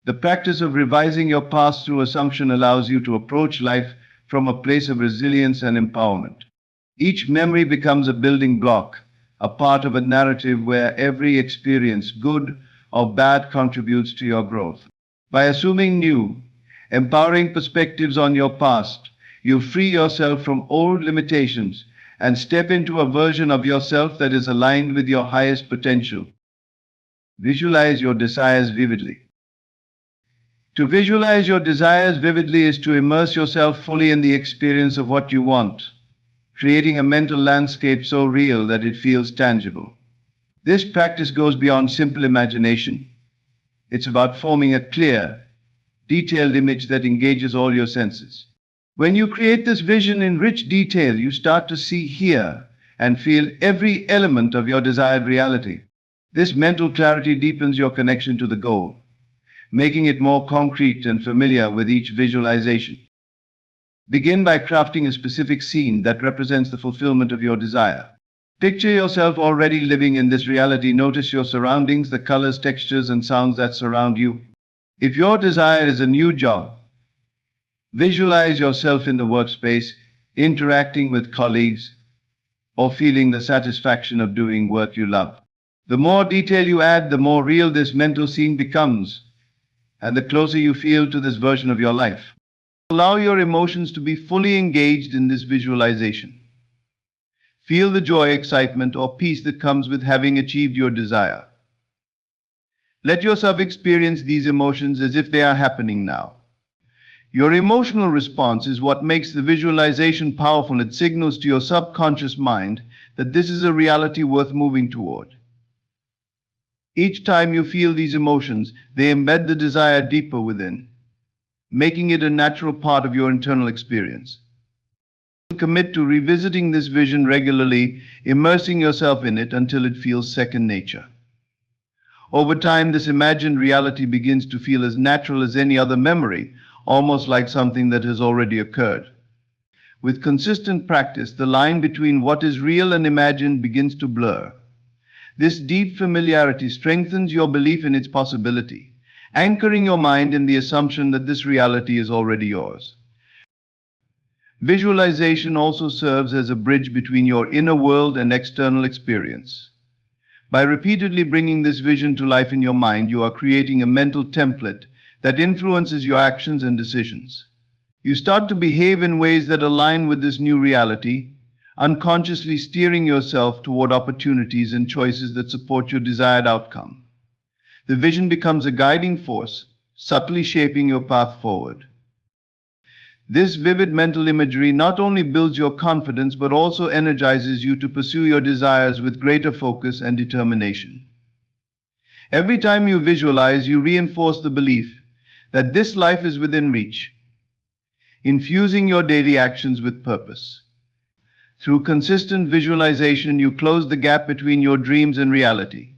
The practice of revising your past through assumption allows you to approach life from a place of resilience and empowerment. Each memory becomes a building block, a part of a narrative where every experience, good or bad, contributes to your growth. By assuming new, empowering perspectives on your past, you free yourself from old limitations and step into a version of yourself that is aligned with your highest potential. Visualize your desires vividly. To visualize your desires vividly is to immerse yourself fully in the experience of what you want, creating a mental landscape so real that it feels tangible. This practice goes beyond simple imagination. It's about forming a clear, detailed image that engages all your senses. When you create this vision in rich detail, you start to see, hear, and feel every element of your desired reality. This mental clarity deepens your connection to the goal, making it more concrete and familiar with each visualization. Begin by crafting a specific scene that represents the fulfillment of your desire. Picture yourself already living in this reality. Notice your surroundings, the colors, textures, and sounds that surround you. If your desire is a new job, visualize yourself in the workspace, interacting with colleagues, or feeling the satisfaction of doing work you love. The more detail you add, the more real this mental scene becomes, and the closer you feel to this version of your life. Allow your emotions to be fully engaged in this visualization. Feel the joy, excitement, or peace that comes with having achieved your desire. Let yourself experience these emotions as if they are happening now. Your emotional response is what makes the visualization powerful. It signals to your subconscious mind that this is a reality worth moving toward. Each time you feel these emotions, they embed the desire deeper within, making it a natural part of your internal experience. Commit to revisiting this vision regularly, immersing yourself in it until it feels second nature. Over time, this imagined reality begins to feel as natural as any other memory, almost like something that has already occurred. With consistent practice, the line between what is real and imagined begins to blur. This deep familiarity strengthens your belief in its possibility, anchoring your mind in the assumption that this reality is already yours. Visualization also serves as a bridge between your inner world and external experience. By repeatedly bringing this vision to life in your mind, you are creating a mental template that influences your actions and decisions. You start to behave in ways that align with this new reality, unconsciously steering yourself toward opportunities and choices that support your desired outcome. The vision becomes a guiding force, subtly shaping your path forward. This vivid mental imagery not only builds your confidence but also energizes you to pursue your desires with greater focus and determination. Every time you visualize, you reinforce the belief that this life is within reach, infusing your daily actions with purpose. Through consistent visualization, you close the gap between your dreams and reality,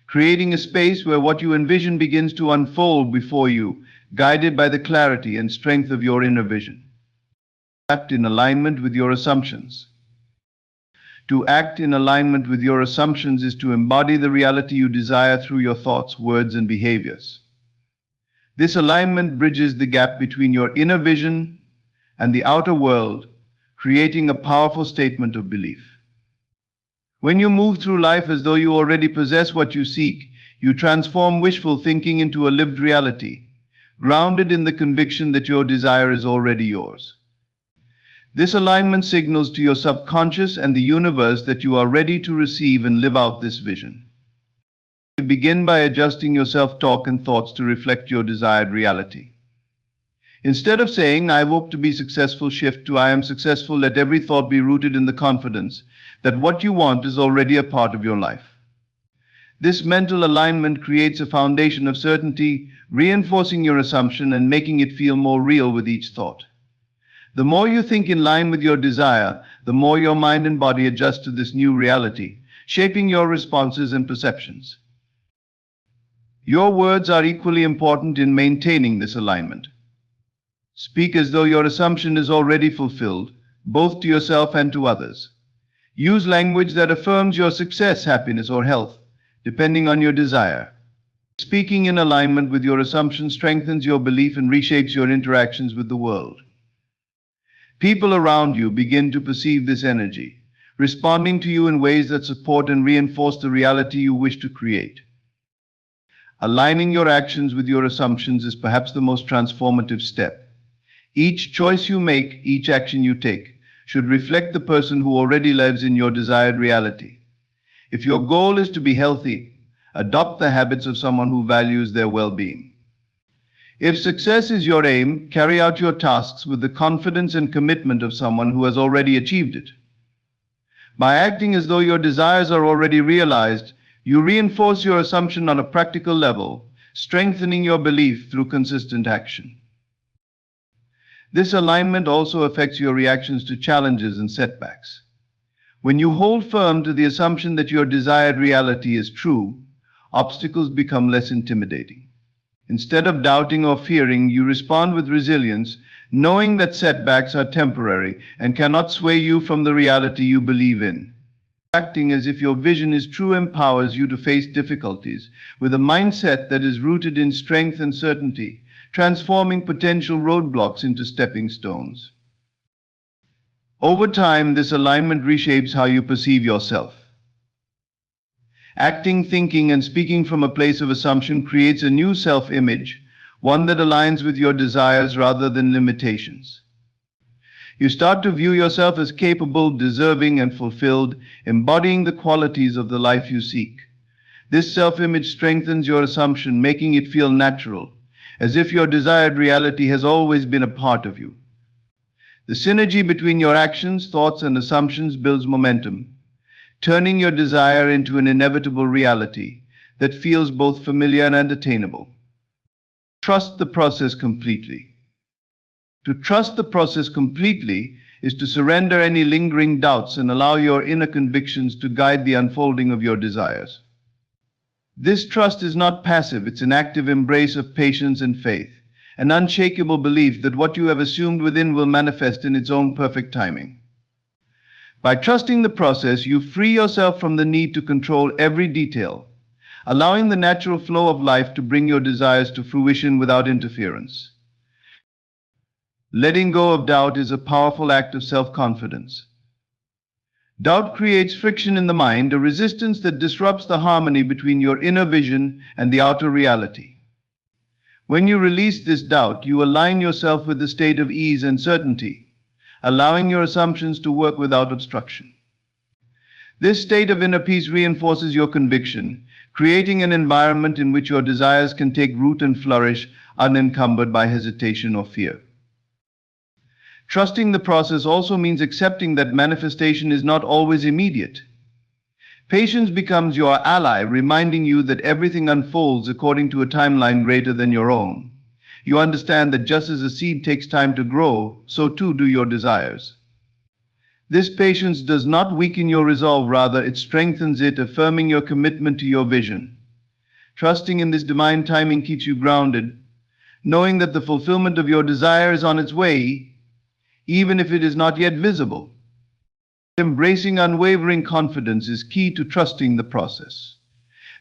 creating a space where what you envision begins to unfold before you, guided by the clarity and strength of your inner vision. Act in alignment with your assumptions. To act in alignment with your assumptions is to embody the reality you desire through your thoughts, words, and behaviors. This alignment bridges the gap between your inner vision and the outer world, creating a powerful statement of belief. When you move through life as though you already possess what you seek, you transform wishful thinking into a lived reality, grounded in the conviction that your desire is already yours. This alignment signals to your subconscious and the universe that you are ready to receive and live out this vision. You begin by adjusting your self-talk and thoughts to reflect your desired reality. Instead of saying, "I hope to be successful," shift to "I am successful." Let every thought be rooted in the confidence that what you want is already a part of your life. This mental alignment creates a foundation of certainty, reinforcing your assumption and making it feel more real with each thought. The more you think in line with your desire, the more your mind and body adjust to this new reality, shaping your responses and perceptions. Your words are equally important in maintaining this alignment. Speak as though your assumption is already fulfilled, both to yourself and to others. Use language that affirms your success, happiness, or health, depending on your desire. Speaking in alignment with your assumption strengthens your belief and reshapes your interactions with the world. People around you begin to perceive this energy, responding to you in ways that support and reinforce the reality you wish to create. Aligning your actions with your assumptions is perhaps the most transformative step. Each choice you make, each action you take, should reflect the person who already lives in your desired reality. If your goal is to be healthy, adopt the habits of someone who values their well-being. If success is your aim, carry out your tasks with the confidence and commitment of someone who has already achieved it. By acting as though your desires are already realized, you reinforce your assumption on a practical level, strengthening your belief through consistent action. This alignment also affects your reactions to challenges and setbacks. When you hold firm to the assumption that your desired reality is true, obstacles become less intimidating. Instead of doubting or fearing, you respond with resilience, knowing that setbacks are temporary and cannot sway you from the reality you believe in. Acting as if your vision is true empowers you to face difficulties with a mindset that is rooted in strength and certainty, transforming potential roadblocks into stepping stones. Over time, this alignment reshapes how you perceive yourself. Acting, thinking, and speaking from a place of assumption creates a new self-image, one that aligns with your desires rather than limitations. You start to view yourself as capable, deserving, and fulfilled, embodying the qualities of the life you seek. This self-image strengthens your assumption, making it feel natural, as if your desired reality has always been a part of you. The synergy between your actions, thoughts, and assumptions builds momentum, turning your desire into an inevitable reality that feels both familiar and attainable. Trust the process completely. To trust the process completely is to surrender any lingering doubts and allow your inner convictions to guide the unfolding of your desires. This trust is not passive, it's an active embrace of patience and faith, an unshakable belief that what you have assumed within will manifest in its own perfect timing. By trusting the process, you free yourself from the need to control every detail, allowing the natural flow of life to bring your desires to fruition without interference. Letting go of doubt is a powerful act of self-confidence. Doubt creates friction in the mind, a resistance that disrupts the harmony between your inner vision and the outer reality. When you release this doubt, you align yourself with the state of ease and certainty, allowing your assumptions to work without obstruction. This state of inner peace reinforces your conviction, creating an environment in which your desires can take root and flourish unencumbered by hesitation or fear. Trusting the process also means accepting that manifestation is not always immediate. Patience becomes your ally, reminding you that everything unfolds according to a timeline greater than your own. You understand that just as a seed takes time to grow, so too do your desires. This patience does not weaken your resolve, rather it strengthens it, affirming your commitment to your vision. Trusting in this divine timing keeps you grounded, knowing that the fulfillment of your desire is on its way, even if it is not yet visible. Embracing unwavering confidence is key to trusting the process.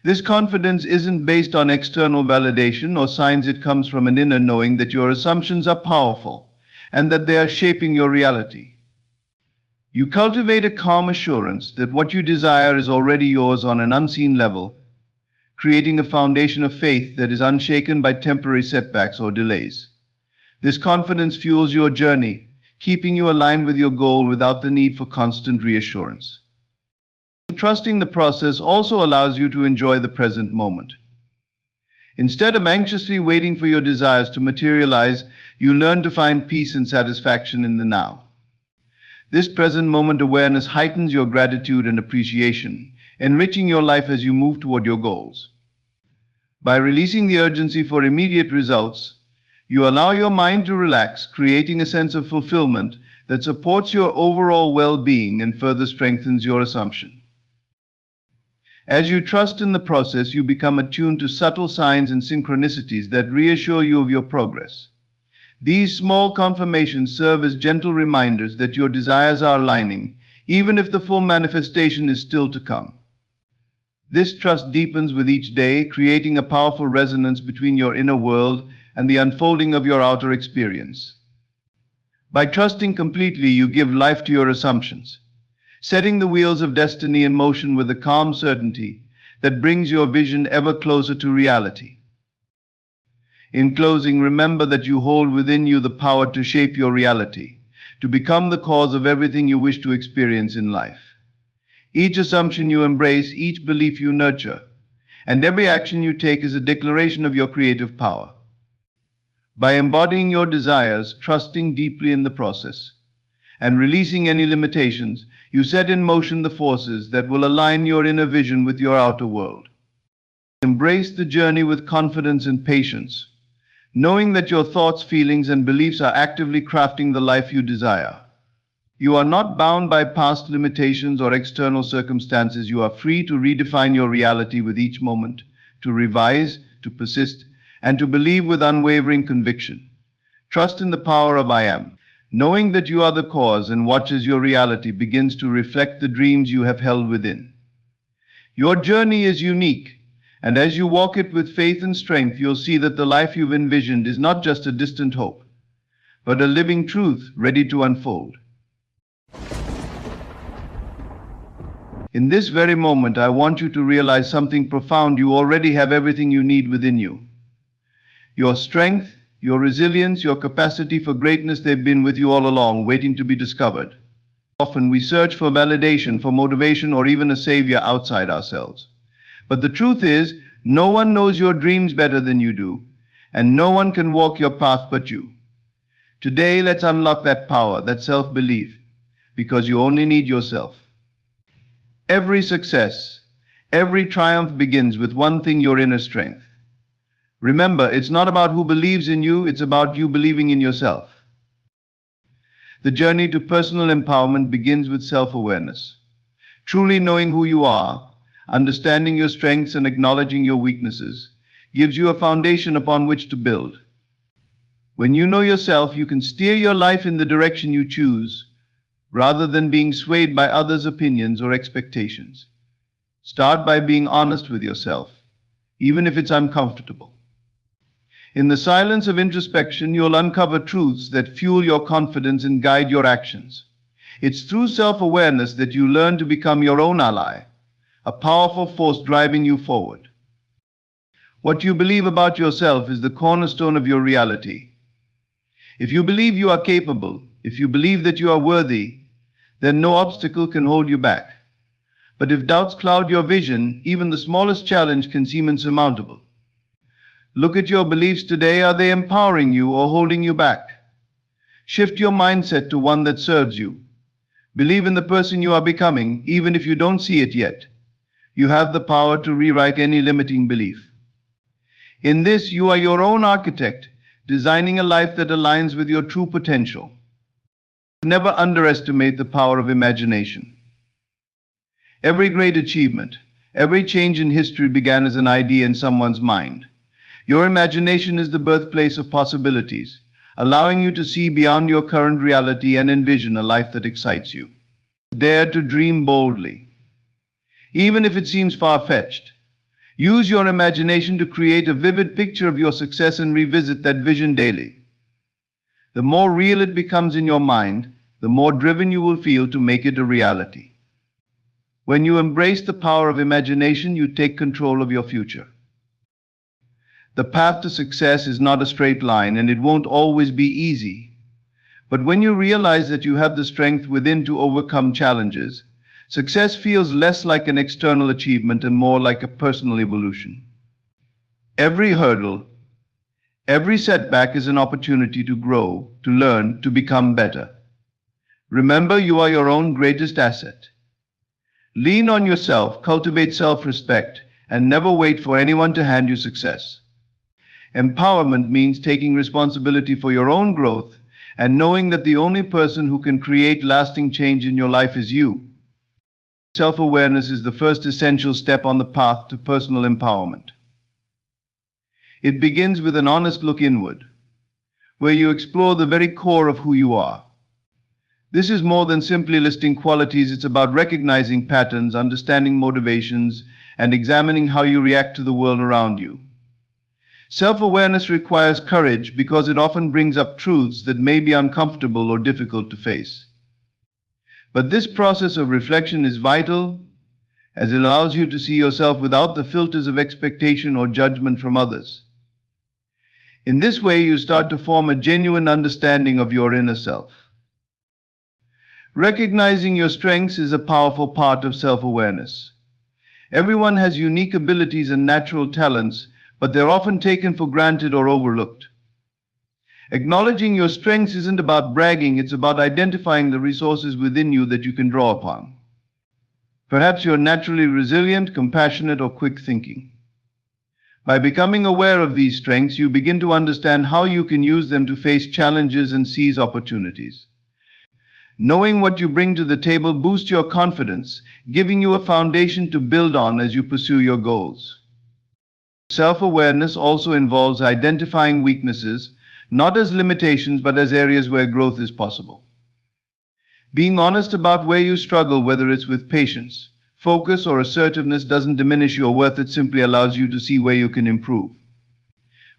This confidence isn't based on external validation or signs, it comes from an inner knowing that your assumptions are powerful and that they are shaping your reality. You cultivate a calm assurance that what you desire is already yours on an unseen level, creating a foundation of faith that is unshaken by temporary setbacks or delays. This confidence fuels your journey, keeping you aligned with your goal without the need for constant reassurance. Trusting the process also allows you to enjoy the present moment. Instead of anxiously waiting for your desires to materialize, you learn to find peace and satisfaction in the now. This present moment awareness heightens your gratitude and appreciation, enriching your life as you move toward your goals. By releasing the urgency for immediate results, you allow your mind to relax, creating a sense of fulfillment that supports your overall well-being and further strengthens your assumption. As you trust in the process, you become attuned to subtle signs and synchronicities that reassure you of your progress. These small confirmations serve as gentle reminders that your desires are aligning, even if the full manifestation is still to come. This trust deepens with each day, creating a powerful resonance between your inner world and the unfolding of your outer experience. By trusting completely, you give life to your assumptions, setting the wheels of destiny in motion with a calm certainty that brings your vision ever closer to reality. In closing, remember that you hold within you the power to shape your reality, to become the cause of everything you wish to experience in life. Each assumption you embrace, each belief you nurture, and every action you take is a declaration of your creative power. By embodying your desires, trusting deeply in the process, and releasing any limitations, you set in motion the forces that will align your inner vision with your outer world. Embrace the journey with confidence and patience, knowing that your thoughts, feelings, and beliefs are actively crafting the life you desire. You are not bound by past limitations or external circumstances. You are free to redefine your reality with each moment, to revise, to persist, and to believe with unwavering conviction. Trust in the power of I am, knowing that you are the cause, and watch as your reality begins to reflect the dreams you have held within. Your journey is unique, and as you walk it with faith and strength, you'll see that the life you've envisioned is not just a distant hope, but a living truth ready to unfold. In this very moment, I want you to realize something profound. You already have everything you need within you. Your strength, your resilience, your capacity for greatness, they've been with you all along, waiting to be discovered. Often we search for validation, for motivation, or even a savior outside ourselves. But the truth is, no one knows your dreams better than you do, and no one can walk your path but you. Today, let's unlock that power, that self-belief, because you only need yourself. Every success, every triumph begins with one thing: your inner strength. Remember, it's not about who believes in you, it's about you believing in yourself. The journey to personal empowerment begins with self-awareness. Truly knowing who you are, understanding your strengths and acknowledging your weaknesses, gives you a foundation upon which to build. When you know yourself, you can steer your life in the direction you choose, rather than being swayed by others' opinions or expectations. Start by being honest with yourself, even if it's uncomfortable. In the silence of introspection, you'll uncover truths that fuel your confidence and guide your actions. It's through self-awareness that you learn to become your own ally, a powerful force driving you forward. What you believe about yourself is the cornerstone of your reality. If you believe you are capable, if you believe that you are worthy, then no obstacle can hold you back. But if doubts cloud your vision, even the smallest challenge can seem insurmountable. Look at your beliefs today. Are they empowering you or holding you back? Shift your mindset to one that serves you. Believe in the person you are becoming, even if you don't see it yet. You have the power to rewrite any limiting belief. In this, you are your own architect, designing a life that aligns with your true potential. Never underestimate the power of imagination. Every great achievement, every change in history began as an idea in someone's mind. Your imagination is the birthplace of possibilities, allowing you to see beyond your current reality and envision a life that excites you. Dare to dream boldly. Even if it seems far-fetched, use your imagination to create a vivid picture of your success and revisit that vision daily. The more real it becomes in your mind, the more driven you will feel to make it a reality. When you embrace the power of imagination, you take control of your future. The path to success is not a straight line, and it won't always be easy. But when you realize that you have the strength within to overcome challenges, success feels less like an external achievement and more like a personal evolution. Every hurdle, every setback is an opportunity to grow, to learn, to become better. Remember, you are your own greatest asset. Lean on yourself, cultivate self-respect, and never wait for anyone to hand you success. Empowerment means taking responsibility for your own growth and knowing that the only person who can create lasting change in your life is you. Self-awareness is the first essential step on the path to personal empowerment. It begins with an honest look inward, where you explore the very core of who you are. This is more than simply listing qualities. It's about recognizing patterns, understanding motivations, and examining how you react to the world around you. Self-awareness requires courage because it often brings up truths that may be uncomfortable or difficult to face. But this process of reflection is vital, as it allows you to see yourself without the filters of expectation or judgment from others. In this way, you start to form a genuine understanding of your inner self. Recognizing your strengths is a powerful part of self-awareness. Everyone has unique abilities and natural talents, but they're often taken for granted or overlooked. Acknowledging your strengths isn't about bragging, it's about identifying the resources within you that you can draw upon. Perhaps you're naturally resilient, compassionate, or quick-thinking. By becoming aware of these strengths, you begin to understand how you can use them to face challenges and seize opportunities. Knowing what you bring to the table boosts your confidence, giving you a foundation to build on as you pursue your goals. Self-awareness also involves identifying weaknesses, not as limitations but as areas where growth is possible. Being honest about where you struggle, whether it's with patience, focus, or assertiveness, doesn't diminish your worth. It simply allows you to see where you can improve.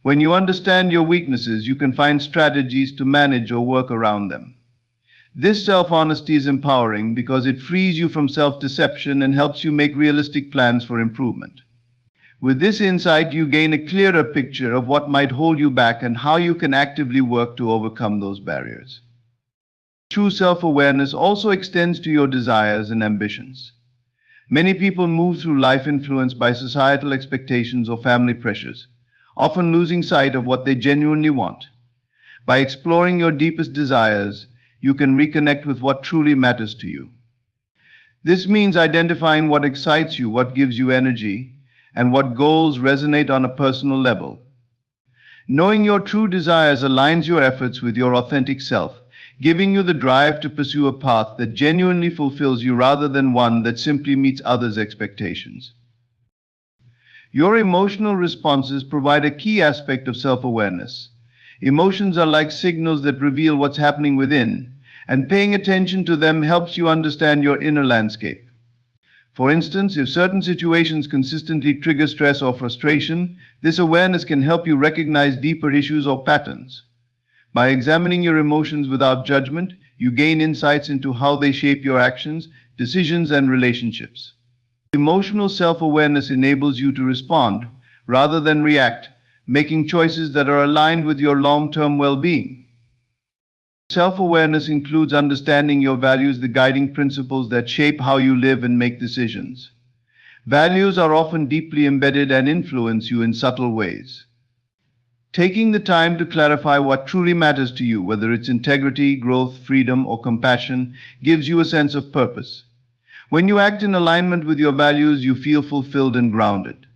When you understand your weaknesses, you can find strategies to manage or work around them. This self-honesty is empowering because it frees you from self-deception and helps you make realistic plans for improvement. With this insight, you gain a clearer picture of what might hold you back and how you can actively work to overcome those barriers. True self-awareness also extends to your desires and ambitions. Many people move through life influenced by societal expectations or family pressures, often losing sight of what they genuinely want. By exploring your deepest desires, you can reconnect with what truly matters to you. This means identifying what excites you, what gives you energy, and what goals resonate on a personal level. Knowing your true desires aligns your efforts with your authentic self, giving you the drive to pursue a path that genuinely fulfills you rather than one that simply meets others' expectations. Your emotional responses provide a key aspect of self-awareness. Emotions are like signals that reveal what's happening within, and paying attention to them helps you understand your inner landscape. For instance, if certain situations consistently trigger stress or frustration, this awareness can help you recognize deeper issues or patterns. By examining your emotions without judgment, you gain insights into how they shape your actions, decisions, and relationships. Emotional self-awareness enables you to respond rather than react, making choices that are aligned with your long-term well-being. Self-awareness includes understanding your values, the guiding principles that shape how you live and make decisions. Values are often deeply embedded and influence you in subtle ways. Taking the time to clarify what truly matters to you, whether it's integrity, growth, freedom, or compassion, gives you a sense of purpose. When you act in alignment with your values, you feel fulfilled and grounded.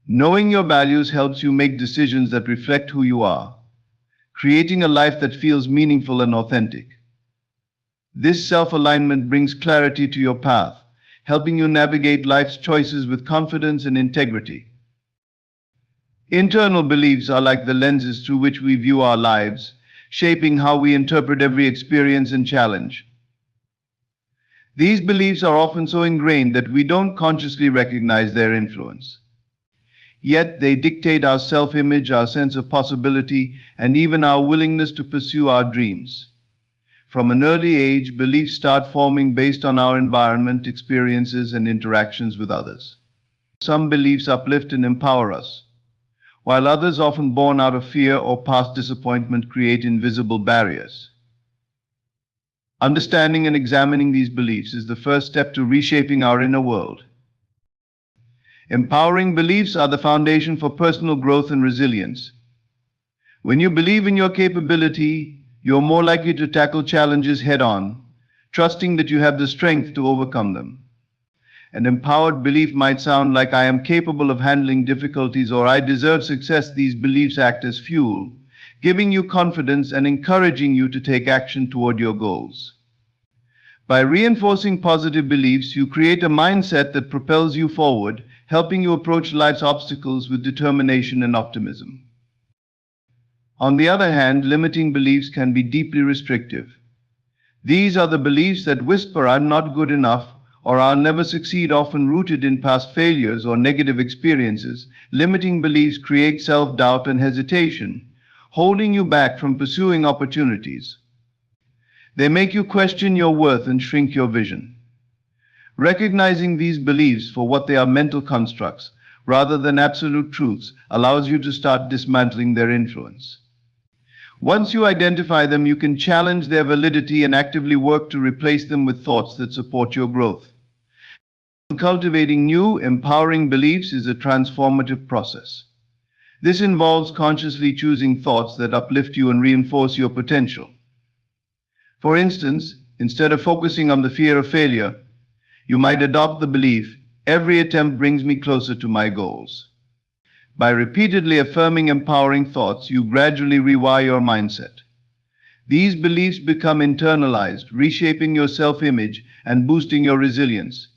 Knowing your values helps you make decisions that reflect who you are, creating a life that feels meaningful and authentic. This self-alignment brings clarity to your path, helping you navigate life's choices with confidence and integrity. Internal beliefs are like the lenses through which we view our lives, shaping how we interpret every experience and challenge. These beliefs are often so ingrained that we don't consciously recognize their influence. Yet they dictate our self-image, our sense of possibility, and even our willingness to pursue our dreams. From an early age, beliefs start forming based on our environment, experiences, and interactions with others. Some beliefs uplift and empower us, while others, often born out of fear or past disappointment, create invisible barriers. Understanding and examining these beliefs is the first step to reshaping our inner world. Empowering beliefs are the foundation for personal growth and resilience. When you believe in your capability, you're more likely to tackle challenges head-on, trusting that you have the strength to overcome them. An empowered belief might sound like I am capable of handling difficulties or I deserve success. These beliefs act as fuel, giving you confidence and encouraging you to take action toward your goals. By reinforcing positive beliefs, you create a mindset that propels you forward, helping you approach life's obstacles with determination and optimism. On the other hand, limiting beliefs can be deeply restrictive. These are the beliefs that whisper, "I'm not good enough," or "I'll never succeed," often rooted in past failures or negative experiences. Limiting beliefs create self-doubt and hesitation, holding you back from pursuing opportunities. They make you question your worth and shrink your vision. Recognizing these beliefs for what they are, mental constructs, rather than absolute truths, allows you to start dismantling their influence. Once you identify them, you can challenge their validity and actively work to replace them with thoughts that support your growth. Cultivating new, empowering beliefs is a transformative process. This involves consciously choosing thoughts that uplift you and reinforce your potential. For instance, instead of focusing on the fear of failure, you might adopt the belief, "Every attempt brings me closer to my goals." By repeatedly affirming empowering thoughts, you gradually rewire your mindset. These beliefs become internalized, reshaping your self-image and boosting your resilience.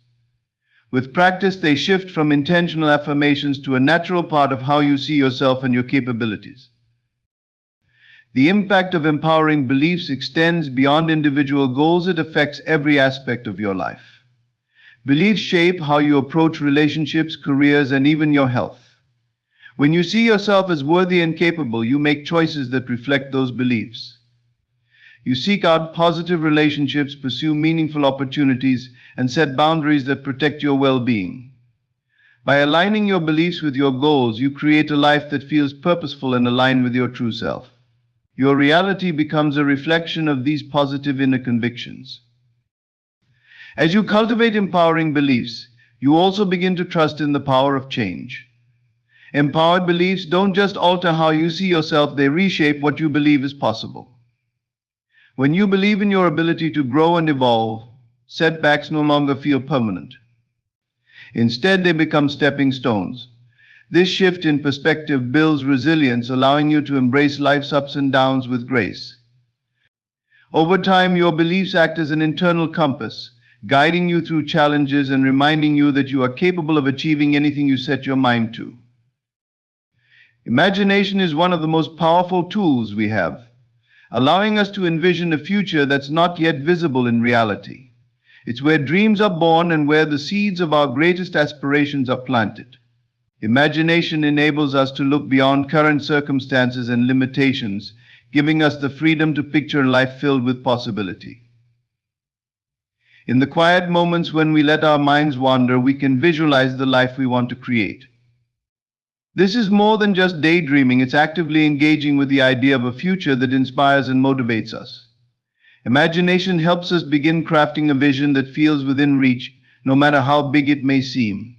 With practice, they shift from intentional affirmations to a natural part of how you see yourself and your capabilities. The impact of empowering beliefs extends beyond individual goals. It affects every aspect of your life. Beliefs shape how you approach relationships, careers, and even your health. When you see yourself as worthy and capable, you make choices that reflect those beliefs. You seek out positive relationships, pursue meaningful opportunities, and set boundaries that protect your well-being. By aligning your beliefs with your goals, you create a life that feels purposeful and aligned with your true self. Your reality becomes a reflection of these positive inner convictions. As you cultivate empowering beliefs, you also begin to trust in the power of change. Empowered beliefs don't just alter how you see yourself, they reshape what you believe is possible. When you believe in your ability to grow and evolve, setbacks no longer feel permanent. Instead, they become stepping stones. This shift in perspective builds resilience, allowing you to embrace life's ups and downs with grace. Over time, your beliefs act as an internal compass, guiding you through challenges and reminding you that you are capable of achieving anything you set your mind to. Imagination is one of the most powerful tools we have, allowing us to envision a future that's not yet visible in reality. It's where dreams are born and where the seeds of our greatest aspirations are planted. Imagination enables us to look beyond current circumstances and limitations, giving us the freedom to picture a life filled with possibility. In the quiet moments when we let our minds wander, we can visualize the life we want to create. This is more than just daydreaming, it's actively engaging with the idea of a future that inspires and motivates us. Imagination helps us begin crafting a vision that feels within reach, no matter how big it may seem.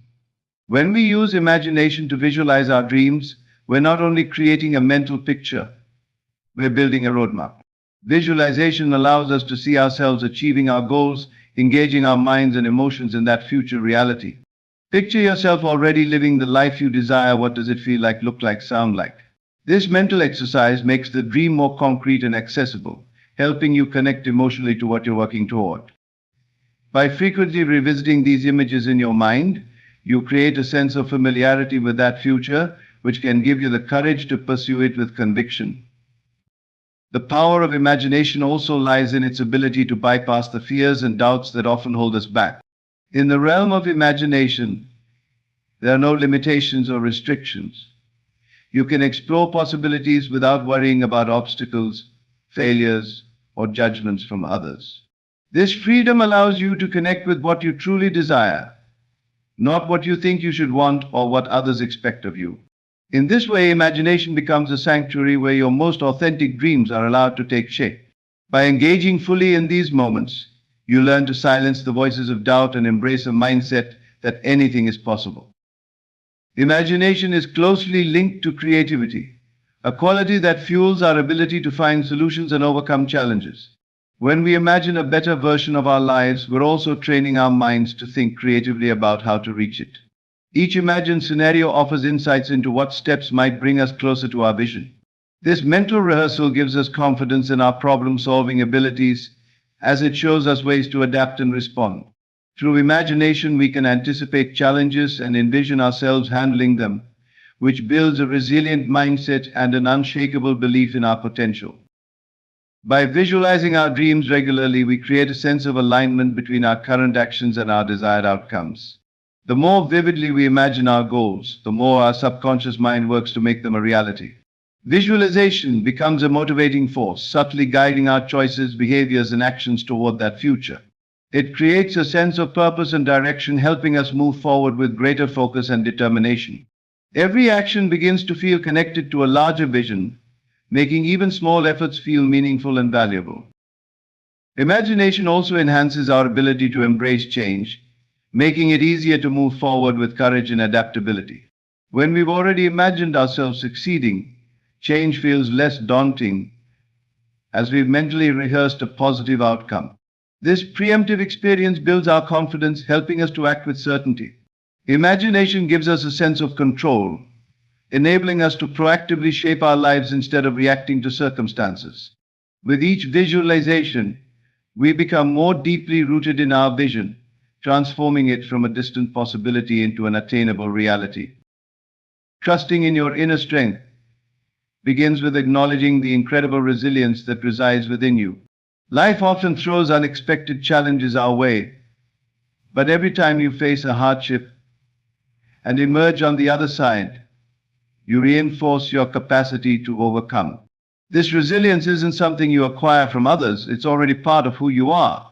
When we use imagination to visualize our dreams, we're not only creating a mental picture, we're building a roadmap. Visualization allows us to see ourselves achieving our goals, engaging our minds and emotions in that future reality. Picture yourself already living the life you desire. What does it feel like, look like, sound like? This mental exercise makes the dream more concrete and accessible, helping you connect emotionally to what you're working toward. By frequently revisiting these images in your mind, you create a sense of familiarity with that future, which can give you the courage to pursue it with conviction. The power of imagination also lies in its ability to bypass the fears and doubts that often hold us back. In the realm of imagination, there are no limitations or restrictions. You can explore possibilities without worrying about obstacles, failures, or judgments from others. This freedom allows you to connect with what you truly desire, not what you think you should want or what others expect of you. In this way, imagination becomes a sanctuary where your most authentic dreams are allowed to take shape. By engaging fully in these moments, you learn to silence the voices of doubt and embrace a mindset that anything is possible. Imagination is closely linked to creativity, a quality that fuels our ability to find solutions and overcome challenges. When we imagine a better version of our lives, we're also training our minds to think creatively about how to reach it. Each imagined scenario offers insights into what steps might bring us closer to our vision. This mental rehearsal gives us confidence in our problem-solving abilities as it shows us ways to adapt and respond. Through imagination, we can anticipate challenges and envision ourselves handling them, which builds a resilient mindset and an unshakable belief in our potential. By visualizing our dreams regularly, we create a sense of alignment between our current actions and our desired outcomes. The more vividly we imagine our goals, the more our subconscious mind works to make them a reality. Visualization becomes a motivating force, subtly guiding our choices, behaviors, and actions toward that future. It creates a sense of purpose and direction, helping us move forward with greater focus and determination. Every action begins to feel connected to a larger vision, making even small efforts feel meaningful and valuable. Imagination also enhances our ability to embrace change, making it easier to move forward with courage and adaptability. When we've already imagined ourselves succeeding, change feels less daunting as we've mentally rehearsed a positive outcome. This preemptive experience builds our confidence, helping us to act with certainty. Imagination gives us a sense of control, enabling us to proactively shape our lives instead of reacting to circumstances. With each visualization, we become more deeply rooted in our vision, transforming it from a distant possibility into an attainable reality. Trusting in your inner strength begins with acknowledging the incredible resilience that resides within you. Life often throws unexpected challenges our way, but every time you face a hardship and emerge on the other side, you reinforce your capacity to overcome. This resilience isn't something you acquire from others, it's already part of who you are.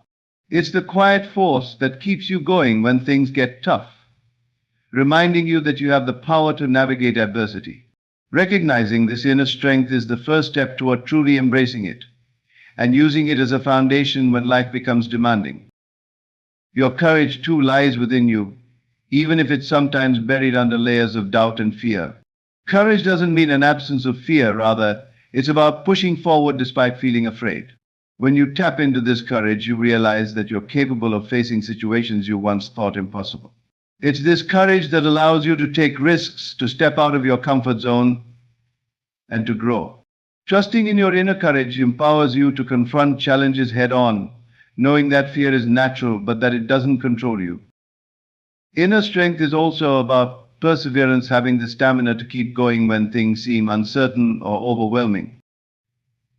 It's the quiet force that keeps you going when things get tough, reminding you that you have the power to navigate adversity. Recognizing this inner strength is the first step toward truly embracing it and using it as a foundation when life becomes demanding. Your courage too lies within you, even if it's sometimes buried under layers of doubt and fear. Courage doesn't mean an absence of fear, rather, it's about pushing forward despite feeling afraid. When you tap into this courage, you realize that you're capable of facing situations you once thought impossible. It's this courage that allows you to take risks, to step out of your comfort zone, and to grow. Trusting in your inner courage empowers you to confront challenges head on, knowing that fear is natural but that it doesn't control you. Inner strength is also about perseverance, having the stamina to keep going when things seem uncertain or overwhelming.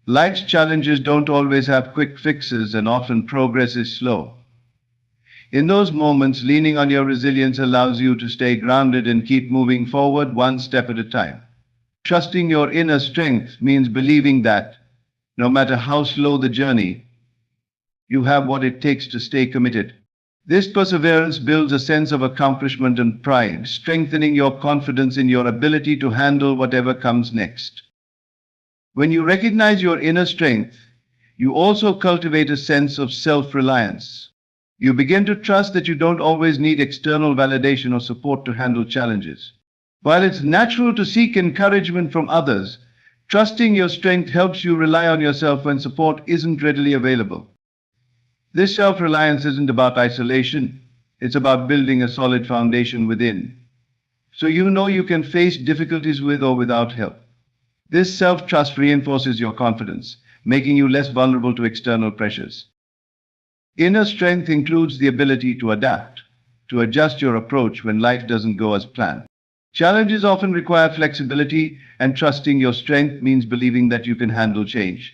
Life's challenges don't always have quick fixes, and often progress is slow. In those moments, leaning on your resilience allows you to stay grounded and keep moving forward one step at a time. Trusting your inner strength means believing that, no matter how slow the journey, you have what it takes to stay committed. This perseverance builds a sense of accomplishment and pride, strengthening your confidence in your ability to handle whatever comes next. When you recognize your inner strength, you also cultivate a sense of self-reliance. You begin to trust that you don't always need external validation or support to handle challenges. While it's natural to seek encouragement from others, trusting your strength helps you rely on yourself when support isn't readily available. This self-reliance isn't about isolation, it's about building a solid foundation within. So you know you can face difficulties with or without help. This self-trust reinforces your confidence, making you less vulnerable to external pressures. Inner strength includes the ability to adapt, to adjust your approach when life doesn't go as planned. Challenges often require flexibility, and trusting your strength means believing that you can handle change.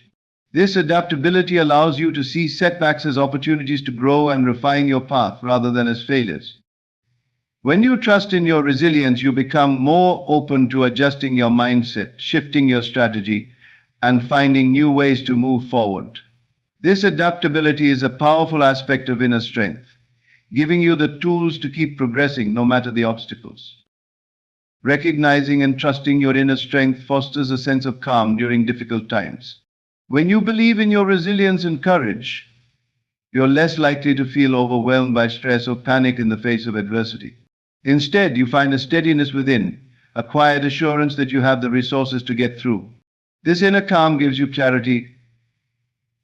This adaptability allows you to see setbacks as opportunities to grow and refine your path rather than as failures. When you trust in your resilience, you become more open to adjusting your mindset, shifting your strategy, and finding new ways to move forward. This adaptability is a powerful aspect of inner strength, giving you the tools to keep progressing no matter the obstacles. Recognizing and trusting your inner strength fosters a sense of calm during difficult times. When you believe in your resilience and courage, you're less likely to feel overwhelmed by stress or panic in the face of adversity. Instead, you find a steadiness within, a quiet assurance that you have the resources to get through. This inner calm gives you clarity,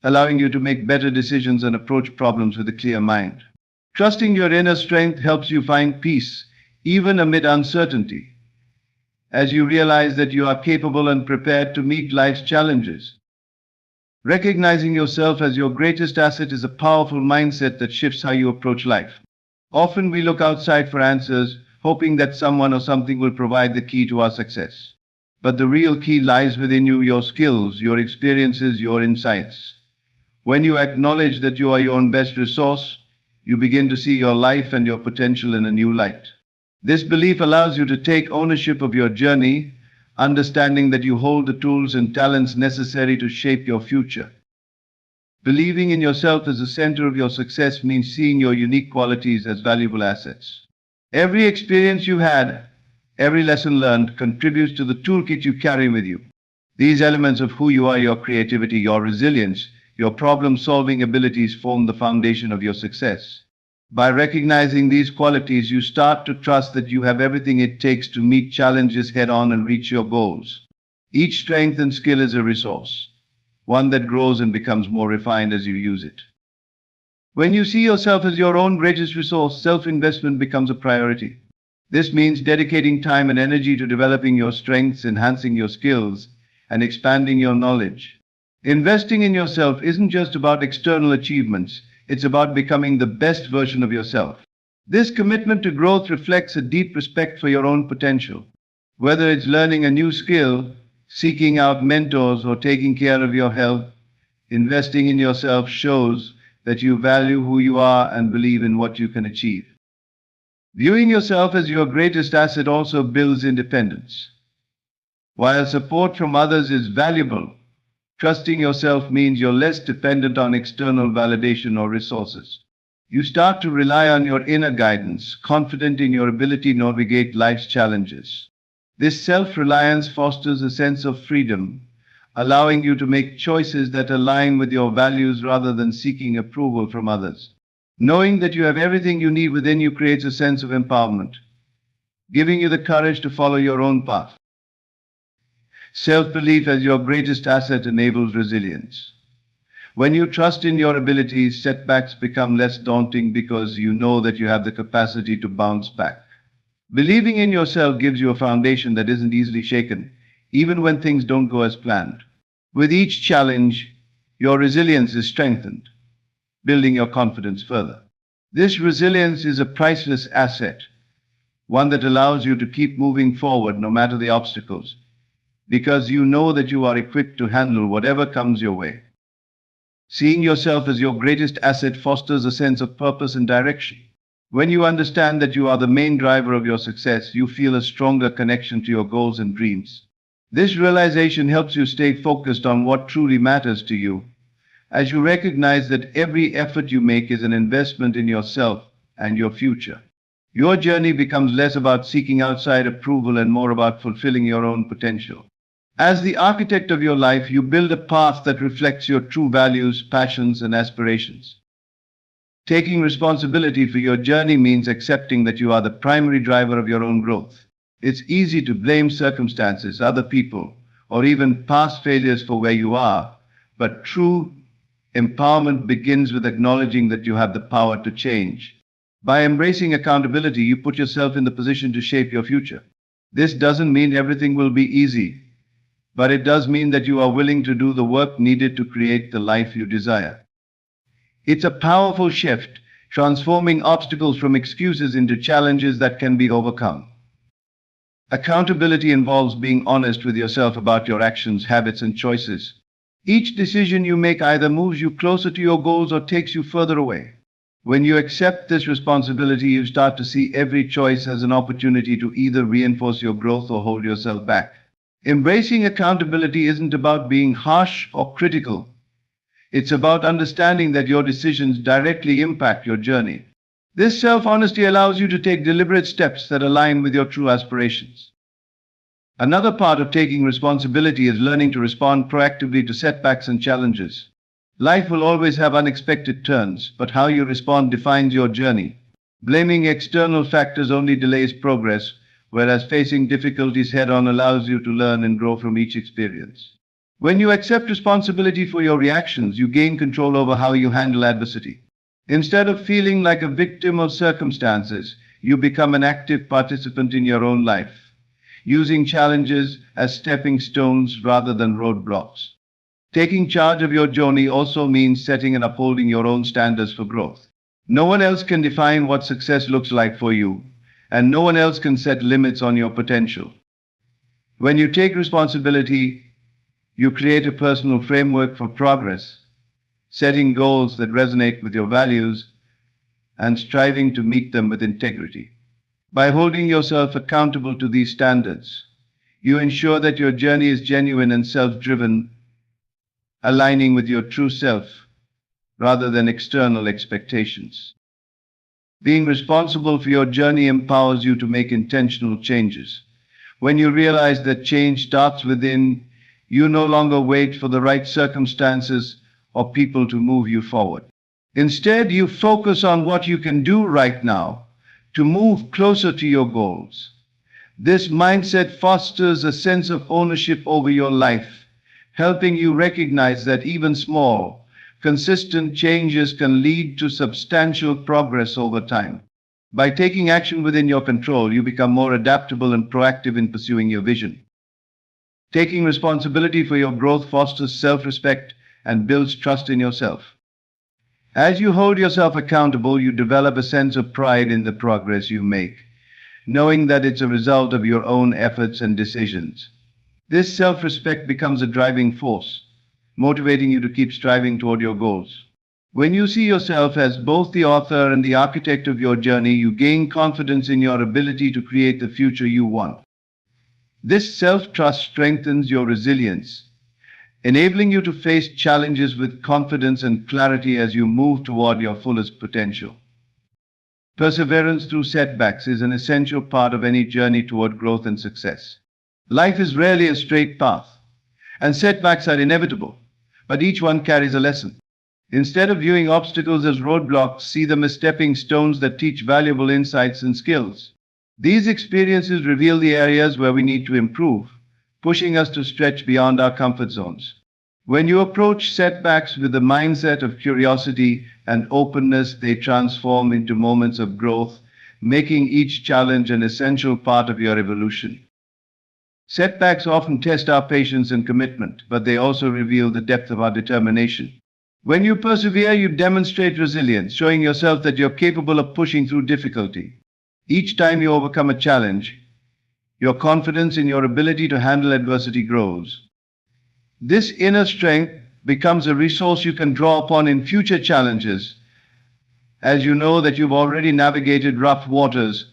allowing you to make better decisions and approach problems with a clear mind. Trusting your inner strength helps you find peace, even amid uncertainty, as you realize that you are capable and prepared to meet life's challenges. Recognizing yourself as your greatest asset is a powerful mindset that shifts how you approach life. Often we look outside for answers, hoping that someone or something will provide the key to our success. But the real key lies within you, your skills, your experiences, your insights. When you acknowledge that you are your own best resource, you begin to see your life and your potential in a new light. This belief allows you to take ownership of your journey, understanding that you hold the tools and talents necessary to shape your future. Believing in yourself as the center of your success means seeing your unique qualities as valuable assets. Every experience you had, every lesson learned, contributes to the toolkit you carry with you. These elements of who you are, your creativity, your resilience, your problem-solving abilities form the foundation of your success. By recognizing these qualities, you start to trust that you have everything it takes to meet challenges head-on and reach your goals. Each strength and skill is a resource, one that grows and becomes more refined as you use it. When you see yourself as your own greatest resource, self-investment becomes a priority. This means dedicating time and energy to developing your strengths, enhancing your skills, and expanding your knowledge. Investing in yourself isn't just about external achievements, it's about becoming the best version of yourself. This commitment to growth reflects a deep respect for your own potential. Whether it's learning a new skill, seeking out mentors, or taking care of your health, investing in yourself shows that you value who you are and believe in what you can achieve. Viewing yourself as your greatest asset also builds independence. While support from others is valuable, trusting yourself means you're less dependent on external validation or resources. You start to rely on your inner guidance, confident in your ability to navigate life's challenges. This self-reliance fosters a sense of freedom, allowing you to make choices that align with your values rather than seeking approval from others. Knowing that you have everything you need within you creates a sense of empowerment, giving you the courage to follow your own path. Self-belief as your greatest asset enables resilience. When you trust in your abilities, setbacks become less daunting because you know that you have the capacity to bounce back. Believing in yourself gives you a foundation that isn't easily shaken, even when things don't go as planned. With each challenge, your resilience is strengthened, building your confidence further. This resilience is a priceless asset, one that allows you to keep moving forward no matter the obstacles, because you know that you are equipped to handle whatever comes your way. Seeing yourself as your greatest asset fosters a sense of purpose and direction. When you understand that you are the main driver of your success, you feel a stronger connection to your goals and dreams. This realization helps you stay focused on what truly matters to you, as you recognize that every effort you make is an investment in yourself and your future. Your journey becomes less about seeking outside approval and more about fulfilling your own potential. As the architect of your life, you build a path that reflects your true values, passions, and aspirations. Taking responsibility for your journey means accepting that you are the primary driver of your own growth. It's easy to blame circumstances, other people, or even past failures for where you are, but true empowerment begins with acknowledging that you have the power to change. By embracing accountability, you put yourself in the position to shape your future. This doesn't mean everything will be easy, but it does mean that you are willing to do the work needed to create the life you desire. It's a powerful shift, transforming obstacles from excuses into challenges that can be overcome. Accountability involves being honest with yourself about your actions, habits, and choices. Each decision you make either moves you closer to your goals or takes you further away. When you accept this responsibility, you start to see every choice as an opportunity to either reinforce your growth or hold yourself back. Embracing accountability isn't about being harsh or critical. It's about understanding that your decisions directly impact your journey. This self-honesty allows you to take deliberate steps that align with your true aspirations. Another part of taking responsibility is learning to respond proactively to setbacks and challenges. Life will always have unexpected turns, but how you respond defines your journey. Blaming external factors only delays progress, whereas facing difficulties head-on allows you to learn and grow from each experience. When you accept responsibility for your reactions, you gain control over how you handle adversity. Instead of feeling like a victim of circumstances, you become an active participant in your own life, using challenges as stepping stones rather than roadblocks. Taking charge of your journey also means setting and upholding your own standards for growth. No one else can define what success looks like for you, and no one else can set limits on your potential. When you take responsibility, you create a personal framework for progress, setting goals that resonate with your values and striving to meet them with integrity. By holding yourself accountable to these standards, you ensure that your journey is genuine and self-driven, aligning with your true self rather than external expectations. Being responsible for your journey empowers you to make intentional changes. When you realize that change starts within, you no longer wait for the right circumstances or people to move you forward. Instead, you focus on what you can do right now to move closer to your goals. This mindset fosters a sense of ownership over your life, helping you recognize that even small, consistent changes can lead to substantial progress over time. By taking action within your control, you become more adaptable and proactive in pursuing your vision. Taking responsibility for your growth fosters self-respect and builds trust in yourself. As you hold yourself accountable, you develop a sense of pride in the progress you make, knowing that it's a result of your own efforts and decisions. This self-respect becomes a driving force, motivating you to keep striving toward your goals. When you see yourself as both the author and the architect of your journey, you gain confidence in your ability to create the future you want. This self-trust strengthens your resilience, enabling you to face challenges with confidence and clarity as you move toward your fullest potential. Perseverance through setbacks is an essential part of any journey toward growth and success. Life is rarely a straight path, and setbacks are inevitable, but each one carries a lesson. Instead of viewing obstacles as roadblocks, see them as stepping stones that teach valuable insights and skills. These experiences reveal the areas where we need to improve, pushing us to stretch beyond our comfort zones. When you approach setbacks with the mindset of curiosity and openness, they transform into moments of growth, making each challenge an essential part of your evolution. Setbacks often test our patience and commitment, but they also reveal the depth of our determination. When you persevere, you demonstrate resilience, showing yourself that you're capable of pushing through difficulty. Each time you overcome a challenge, your confidence in your ability to handle adversity grows. This inner strength becomes a resource you can draw upon in future challenges, as you know that you've already navigated rough waters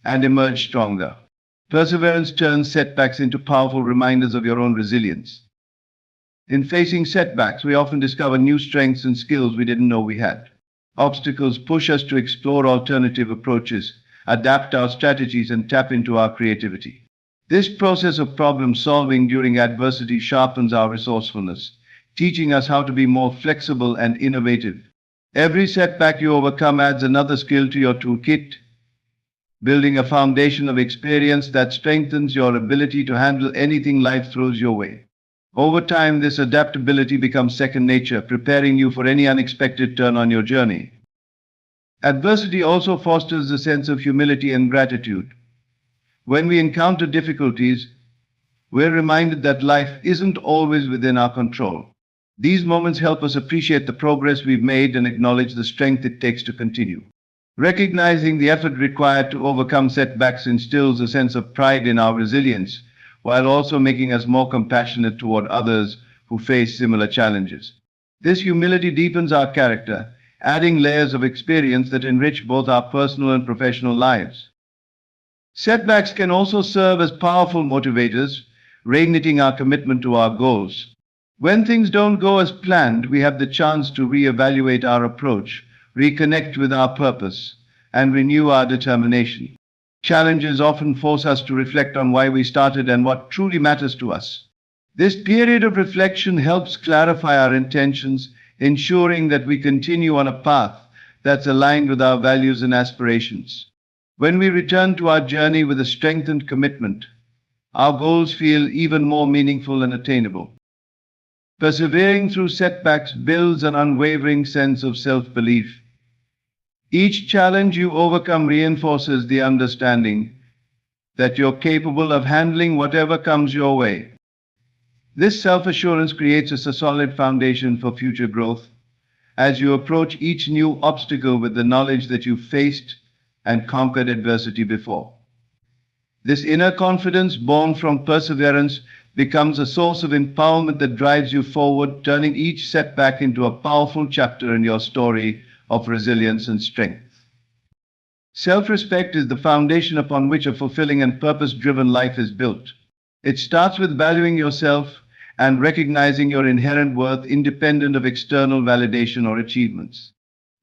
and emerged stronger. Perseverance turns setbacks into powerful reminders of your own resilience. In facing setbacks, we often discover new strengths and skills we didn't know we had. Obstacles push us to explore alternative approaches, adapt our strategies, and tap into our creativity. This process of problem solving during adversity sharpens our resourcefulness, teaching us how to be more flexible and innovative. Every setback you overcome adds another skill to your toolkit, building a foundation of experience that strengthens your ability to handle anything life throws your way. Over time, this adaptability becomes second nature, preparing you for any unexpected turn on your journey. Adversity also fosters a sense of humility and gratitude. When we encounter difficulties, we're reminded that life isn't always within our control. These moments help us appreciate the progress we've made and acknowledge the strength it takes to continue. Recognizing the effort required to overcome setbacks instills a sense of pride in our resilience, while also making us more compassionate toward others who face similar challenges. This humility deepens our character, adding layers of experience that enrich both our personal and professional lives. Setbacks can also serve as powerful motivators, reigniting our commitment to our goals. When things don't go as planned, we have the chance to reevaluate our approach, reconnect with our purpose, and renew our determination. Challenges often force us to reflect on why we started and what truly matters to us. This period of reflection helps clarify our intentions, ensuring that we continue on a path that's aligned with our values and aspirations. When we return to our journey with a strengthened commitment, our goals feel even more meaningful and attainable. Persevering through setbacks builds an unwavering sense of self-belief. Each challenge you overcome reinforces the understanding that you're capable of handling whatever comes your way. This self-assurance creates a solid foundation for future growth as you approach each new obstacle with the knowledge that you've faced and conquered adversity before. This inner confidence, born from perseverance, becomes a source of empowerment that drives you forward, turning each setback into a powerful chapter in your story of resilience and strength. Self-respect is the foundation upon which a fulfilling and purpose-driven life is built. It starts with valuing yourself and recognizing your inherent worth independent of external validation or achievements.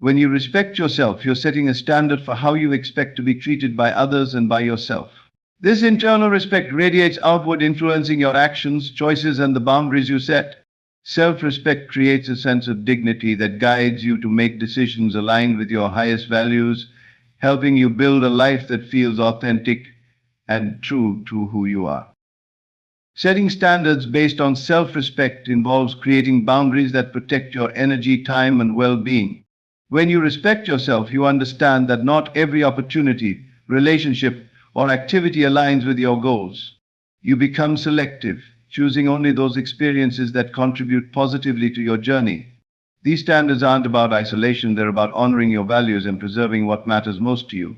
When you respect yourself, you're setting a standard for how you expect to be treated by others and by yourself. This internal respect radiates outward, influencing your actions, choices, and the boundaries you set. Self-respect creates a sense of dignity that guides you to make decisions aligned with your highest values, helping you build a life that feels authentic and true to who you are. Setting standards based on self-respect involves creating boundaries that protect your energy, time, and well-being. When you respect yourself, you understand that not every opportunity, relationship, or activity aligns with your goals. You become selective, choosing only those experiences that contribute positively to your journey. These standards aren't about isolation, they're about honoring your values and preserving what matters most to you.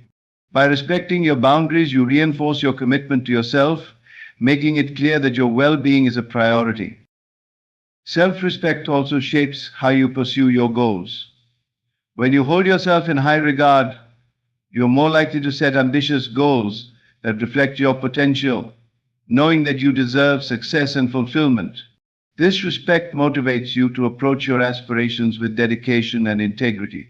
By respecting your boundaries, you reinforce your commitment to yourself, making it clear that your well-being is a priority. Self-respect also shapes how you pursue your goals. When you hold yourself in high regard, you're more likely to set ambitious goals that reflect your potential, knowing that you deserve success and fulfillment. This respect motivates you to approach your aspirations with dedication and integrity,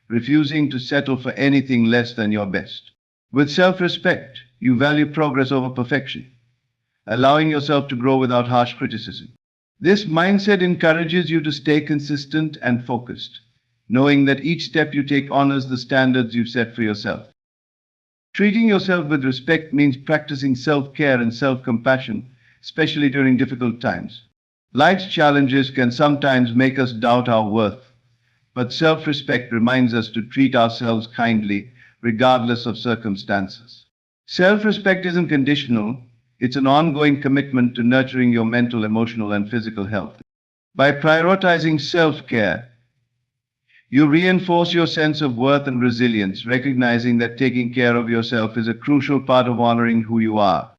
refusing to settle for anything less than your best. With self-respect, you value progress over perfection, allowing yourself to grow without harsh criticism. This mindset encourages you to stay consistent and focused, knowing that each step you take honors the standards you've set for yourself. Treating yourself with respect means practicing self-care and self-compassion, especially during difficult times. Life's challenges can sometimes make us doubt our worth, but self-respect reminds us to treat ourselves kindly, regardless of circumstances. Self-respect isn't conditional, it's an ongoing commitment to nurturing your mental, emotional, and physical health. By prioritizing self-care, you reinforce your sense of worth and resilience, recognizing that taking care of yourself is a crucial part of honoring who you are.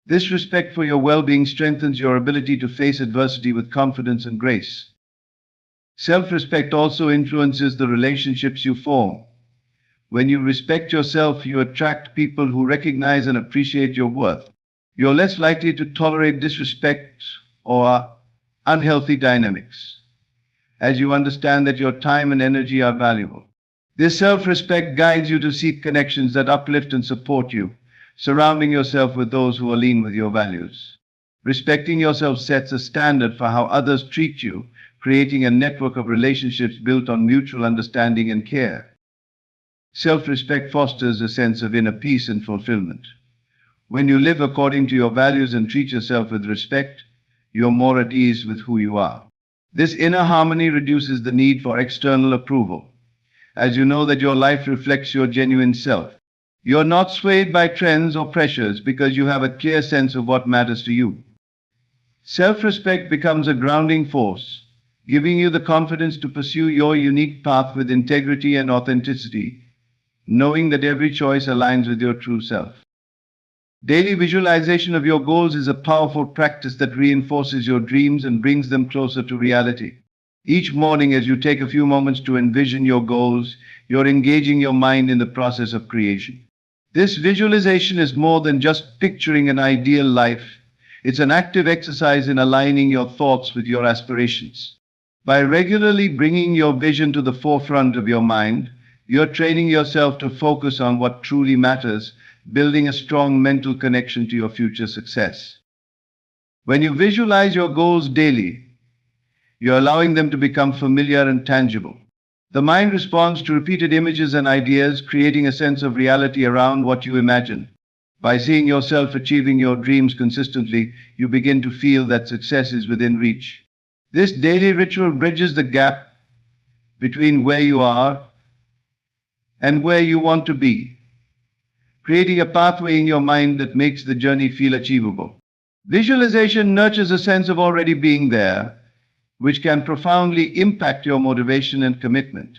This respect for your well-being strengthens your ability to face adversity with confidence and grace. Self-respect also influences the relationships you form. When you respect yourself, you attract people who recognize and appreciate your worth. You're less likely to tolerate disrespect or unhealthy dynamics, as you understand that your time and energy are valuable. This self-respect guides you to seek connections that uplift and support you, surrounding yourself with those who align with your values. Respecting yourself sets a standard for how others treat you, creating a network of relationships built on mutual understanding and care. Self-respect fosters a sense of inner peace and fulfillment. When you live according to your values and treat yourself with respect, you're more at ease with who you are. This inner harmony reduces the need for external approval, as you know that your life reflects your genuine self. You're not swayed by trends or pressures because you have a clear sense of what matters to you. Self-respect becomes a grounding force, giving you the confidence to pursue your unique path with integrity and authenticity, knowing that every choice aligns with your true self. Daily visualization of your goals is a powerful practice that reinforces your dreams and brings them closer to reality. Each morning, as you take a few moments to envision your goals, you're engaging your mind in the process of creation. This visualization is more than just picturing an ideal life. It's an active exercise in aligning your thoughts with your aspirations. By regularly bringing your vision to the forefront of your mind, you're training yourself to focus on what truly matters, building a strong mental connection to your future success. When you visualize your goals daily, you're allowing them to become familiar and tangible. The mind responds to repeated images and ideas, creating a sense of reality around what you imagine. By seeing yourself achieving your dreams consistently, you begin to feel that success is within reach. This daily ritual bridges the gap between where you are and where you want to be, creating a pathway in your mind that makes the journey feel achievable. Visualization nurtures a sense of already being there, which can profoundly impact your motivation and commitment.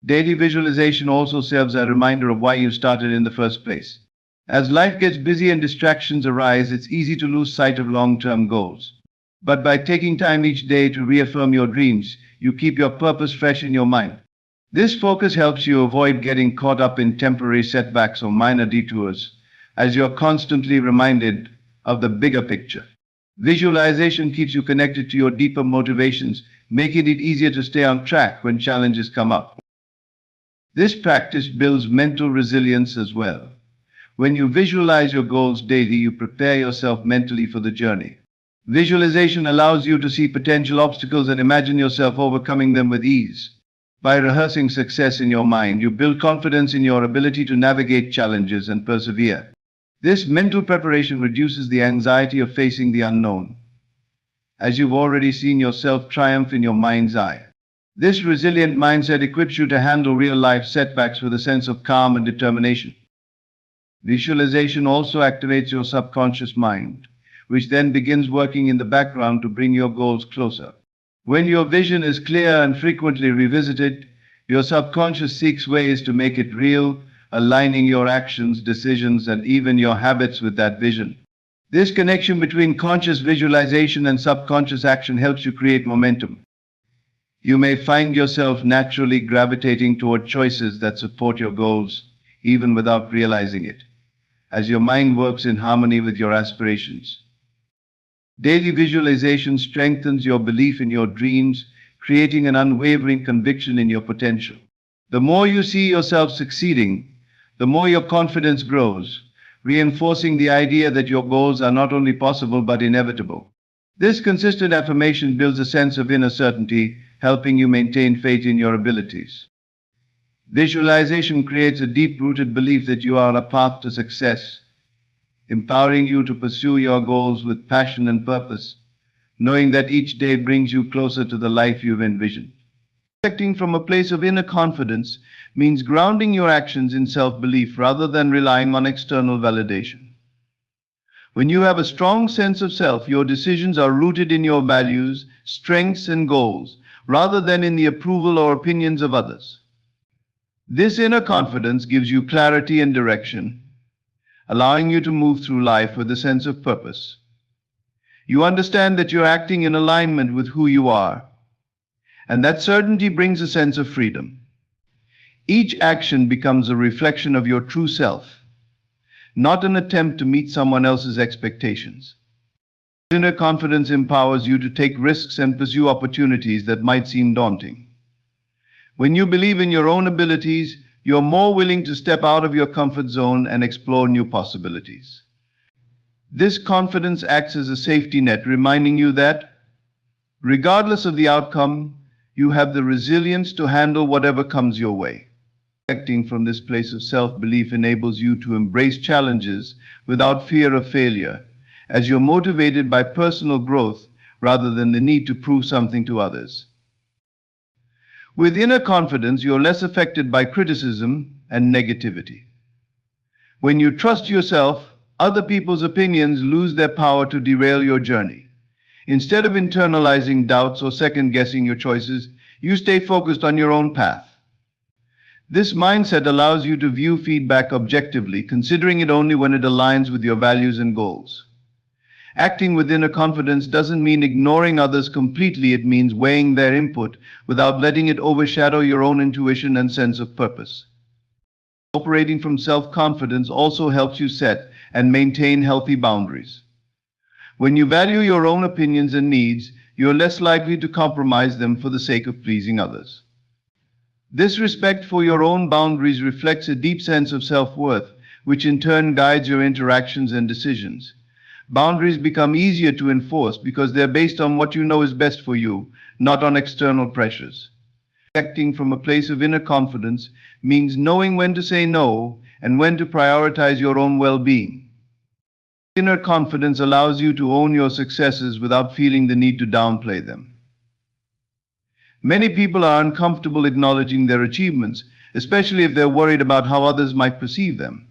Daily visualization also serves as a reminder of why you started in the first place. As life gets busy and distractions arise, it's easy to lose sight of long-term goals. But by taking time each day to reaffirm your dreams, you keep your purpose fresh in your mind. This focus helps you avoid getting caught up in temporary setbacks or minor detours, as you're constantly reminded of the bigger picture. Visualization keeps you connected to your deeper motivations, making it easier to stay on track when challenges come up. This practice builds mental resilience as well. When you visualize your goals daily, you prepare yourself mentally for the journey. Visualization allows you to see potential obstacles and imagine yourself overcoming them with ease. By rehearsing success in your mind, you build confidence in your ability to navigate challenges and persevere. This mental preparation reduces the anxiety of facing the unknown, as you've already seen yourself triumph in your mind's eye. This resilient mindset equips you to handle real-life setbacks with a sense of calm and determination. Visualization also activates your subconscious mind, which then begins working in the background to bring your goals closer. When your vision is clear and frequently revisited, your subconscious seeks ways to make it real, aligning your actions, decisions, and even your habits with that vision. This connection between conscious visualization and subconscious action helps you create momentum. You may find yourself naturally gravitating toward choices that support your goals, even without realizing it, as your mind works in harmony with your aspirations. Daily visualization strengthens your belief in your dreams, creating an unwavering conviction in your potential. The more you see yourself succeeding, the more your confidence grows, reinforcing the idea that your goals are not only possible but inevitable. This consistent affirmation builds a sense of inner certainty, helping you maintain faith in your abilities. Visualization creates a deep-rooted belief that you are on a path to success, empowering you to pursue your goals with passion and purpose, knowing that each day brings you closer to the life you've envisioned. Acting from a place of inner confidence means grounding your actions in self-belief rather than relying on external validation. When you have a strong sense of self, your decisions are rooted in your values, strengths, and goals, rather than in the approval or opinions of others. This inner confidence gives you clarity and direction, allowing you to move through life with a sense of purpose. You understand that you're acting in alignment with who you are, and that certainty brings a sense of freedom. Each action becomes a reflection of your true self, not an attempt to meet someone else's expectations. Inner confidence empowers you to take risks and pursue opportunities that might seem daunting. When you believe in your own abilities, you're more willing to step out of your comfort zone and explore new possibilities. This confidence acts as a safety net, reminding you that, regardless of the outcome, you have the resilience to handle whatever comes your way. Acting from this place of self-belief enables you to embrace challenges without fear of failure, as you're motivated by personal growth rather than the need to prove something to others. With inner confidence, you're less affected by criticism and negativity. When you trust yourself, other people's opinions lose their power to derail your journey. Instead of internalizing doubts or second-guessing your choices, you stay focused on your own path. This mindset allows you to view feedback objectively, considering it only when it aligns with your values and goals. Acting with inner confidence doesn't mean ignoring others completely, it means weighing their input without letting it overshadow your own intuition and sense of purpose. Operating from self-confidence also helps you set and maintain healthy boundaries. When you value your own opinions and needs, you're less likely to compromise them for the sake of pleasing others. This respect for your own boundaries reflects a deep sense of self-worth, which in turn guides your interactions and decisions. Boundaries become easier to enforce because they're based on what you know is best for you, not on external pressures. Acting from a place of inner confidence means knowing when to say no and when to prioritize your own well-being. Inner confidence allows you to own your successes without feeling the need to downplay them. Many people are uncomfortable acknowledging their achievements, especially if they're worried about how others might perceive them.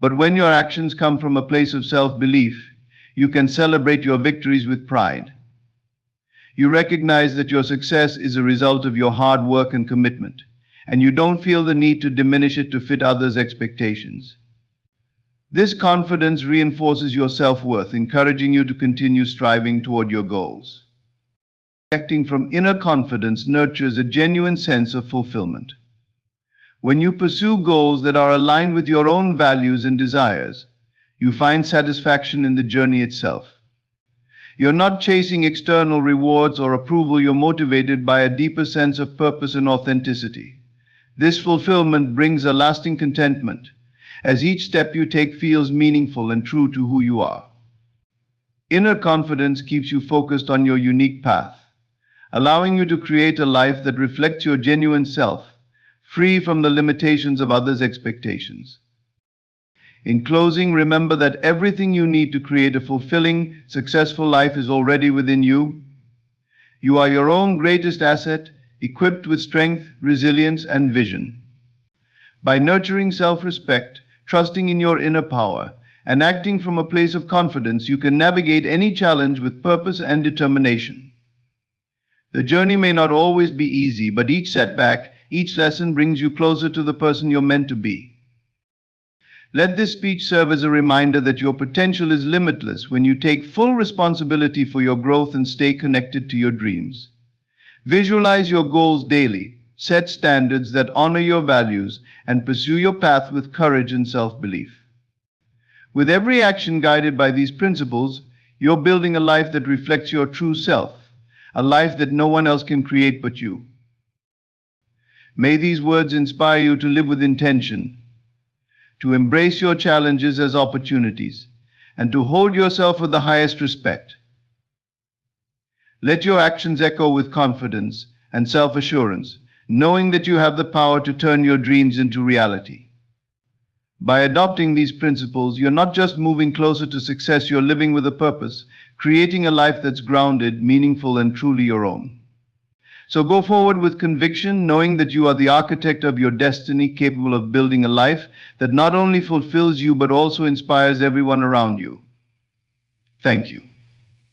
But when your actions come from a place of self-belief, you can celebrate your victories with pride. You recognize that your success is a result of your hard work and commitment, and you don't feel the need to diminish it to fit others' expectations. This confidence reinforces your self-worth, encouraging you to continue striving toward your goals. Acting from inner confidence nurtures a genuine sense of fulfillment. When you pursue goals that are aligned with your own values and desires, you find satisfaction in the journey itself. You're not chasing external rewards or approval, you're motivated by a deeper sense of purpose and authenticity. This fulfillment brings a lasting contentment, as each step you take feels meaningful and true to who you are. Inner confidence keeps you focused on your unique path, allowing you to create a life that reflects your genuine self, free from the limitations of others' expectations. In closing, remember that everything you need to create a fulfilling, successful life is already within you. You are your own greatest asset, equipped with strength, resilience, and vision. By nurturing self-respect, trusting in your inner power, and acting from a place of confidence, you can navigate any challenge with purpose and determination. The journey may not always be easy, but each setback, each lesson brings you closer to the person you're meant to be. Let this speech serve as a reminder that your potential is limitless when you take full responsibility for your growth and stay connected to your dreams. Visualize your goals daily, set standards that honor your values, and pursue your path with courage and self-belief. With every action guided by these principles, you're building a life that reflects your true self, a life that no one else can create but you. May these words inspire you to live with intention, to embrace your challenges as opportunities, and to hold yourself with the highest respect. Let your actions echo with confidence and self-assurance, knowing that you have the power to turn your dreams into reality. By adopting these principles, you're not just moving closer to success, you're living with a purpose, creating a life that's grounded, meaningful, and truly your own. So go forward with conviction, knowing that you are the architect of your destiny, capable of building a life that not only fulfills you but also inspires everyone around you. Thank you.